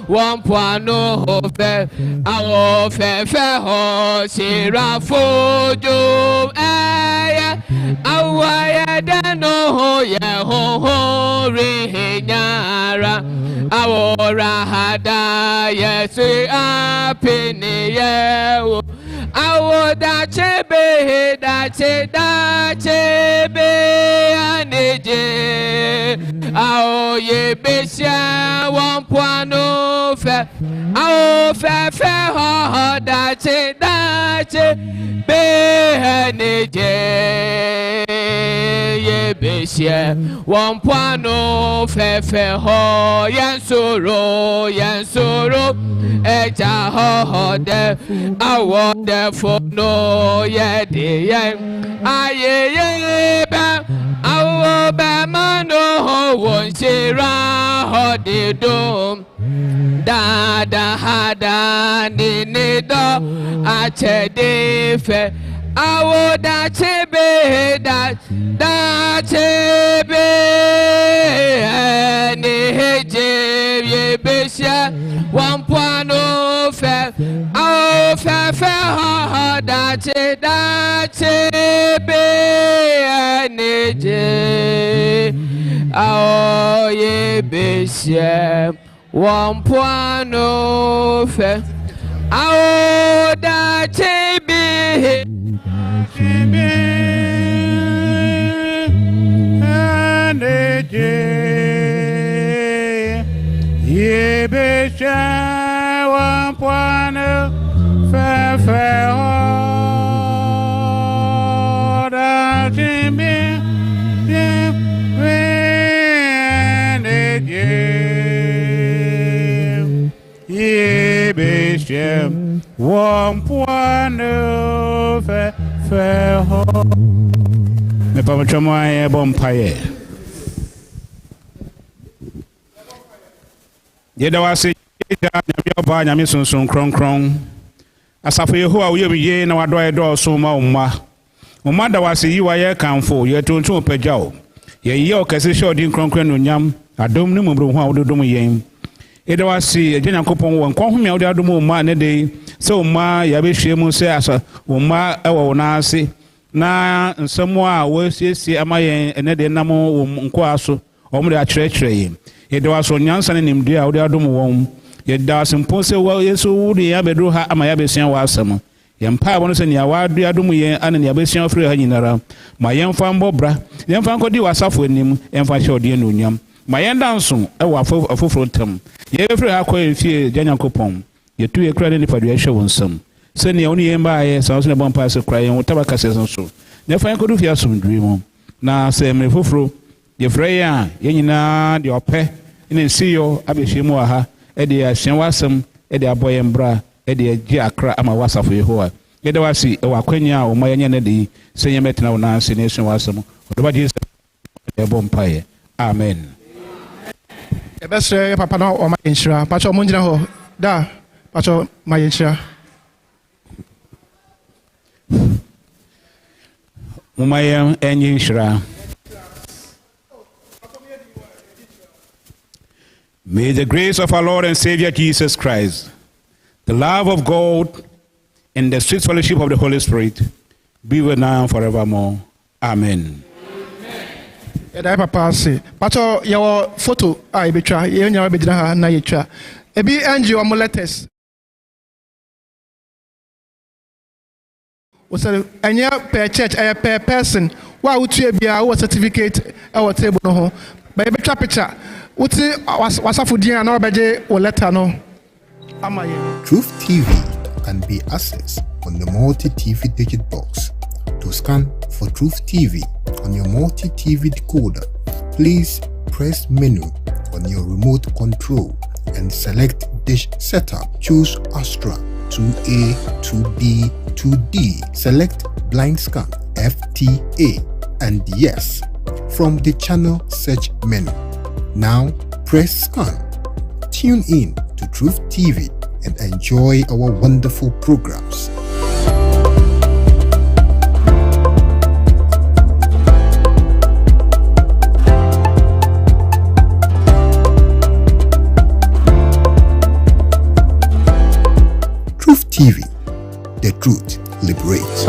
wampwano fe awo fe ho sirafojo aya awaya dano ho ya ho ho re nyara awora hada yesi apini ye awoda chebe da chebe aneje aoye besha wampwano fe ao fe ho da chebe aneje ye besha wampwano fe ho yansoro eja ho de awo de for no ye de ye aye ba awo ba mano ho won shira ho de do da hada ni do ache de fe awo da chebe da chebe ni heje ye besha wampano fe awo fe ha da chebe ni je awo ye besha wampano fe awo da chebe ye besha wampwana fe da chimbe ye besha wampwana fe me pa chomo aye bompaye yeda wase nyame oba nyame sonson kronkron asafo yehowa wo ye na wado edo so ma umma da wase yi wa ye kanfo ye tonton pagyaw ye ye okase shodi kronkron no nyam adom ne mumro ho awododom yen yeda wase agenya kopon wo nkwanhome awode adom umma ne de se umma ya be hwemu se asa umma ewo na ase na nsemo a wo siesie amayen ene de nam nko aso omre a kyerɛkyerɛ yen yeda waso nyansa ne nimde a wode adom won yeda asempo se wo yeso wudi ya bedro ha ama ya besia wa asem yempa bono se nia wadu adom yen ane nia besia ofre ha nyinara ma yemfa mbobra yemfa nkodi wasafo anim yemfa hye ode no nyam ma yenda nso e wa afoforo tam ye befre ha kwa fie gyanyankopon yetu ye kra ne nipa do hye wonsam se nia oni yemba ye sa so ne bompa se kra yen wotabaka se so ne fa nkodu fie asomdwi mu na se mre foforo ye freya ye nyina de opɛ ne siyo abehwemu aha e de ahyen wasem e de aboye mbra e de agi Accra ama wasafo yehowa ye de wasi e wakwanya o mayenye ne de se ye metina wo nanse ne ahyen wasem odoba Jesus e bompaye amen ebesre papa no o mayenhira pacho mo ngina ho da pacho mayenhira umayen enhira. May the grace of our Lord and Savior Jesus Christ, the love of God, and the sweet fellowship of the Holy Spirit be with now and forevermore. Amen. Eda papa say, pacho your photo I be try ye nya be gina na ye twa. Ebi NGO am letters. We say anya per church per person wa utu bia wo certificate e wo table no ho. Ba be twa picture. Truth TV can be accessed on the multi-TV digit box. To scan for Truth TV on your multi-TV decoder, please press menu on your remote control and select dish setup. Choose Astra 2A, 2B, 2D. Select blind scan FTA and yes from the channel search menu. Now press scan. Tune in to Truth TV and enjoy our wonderful programs. Truth TV, the truth liberates.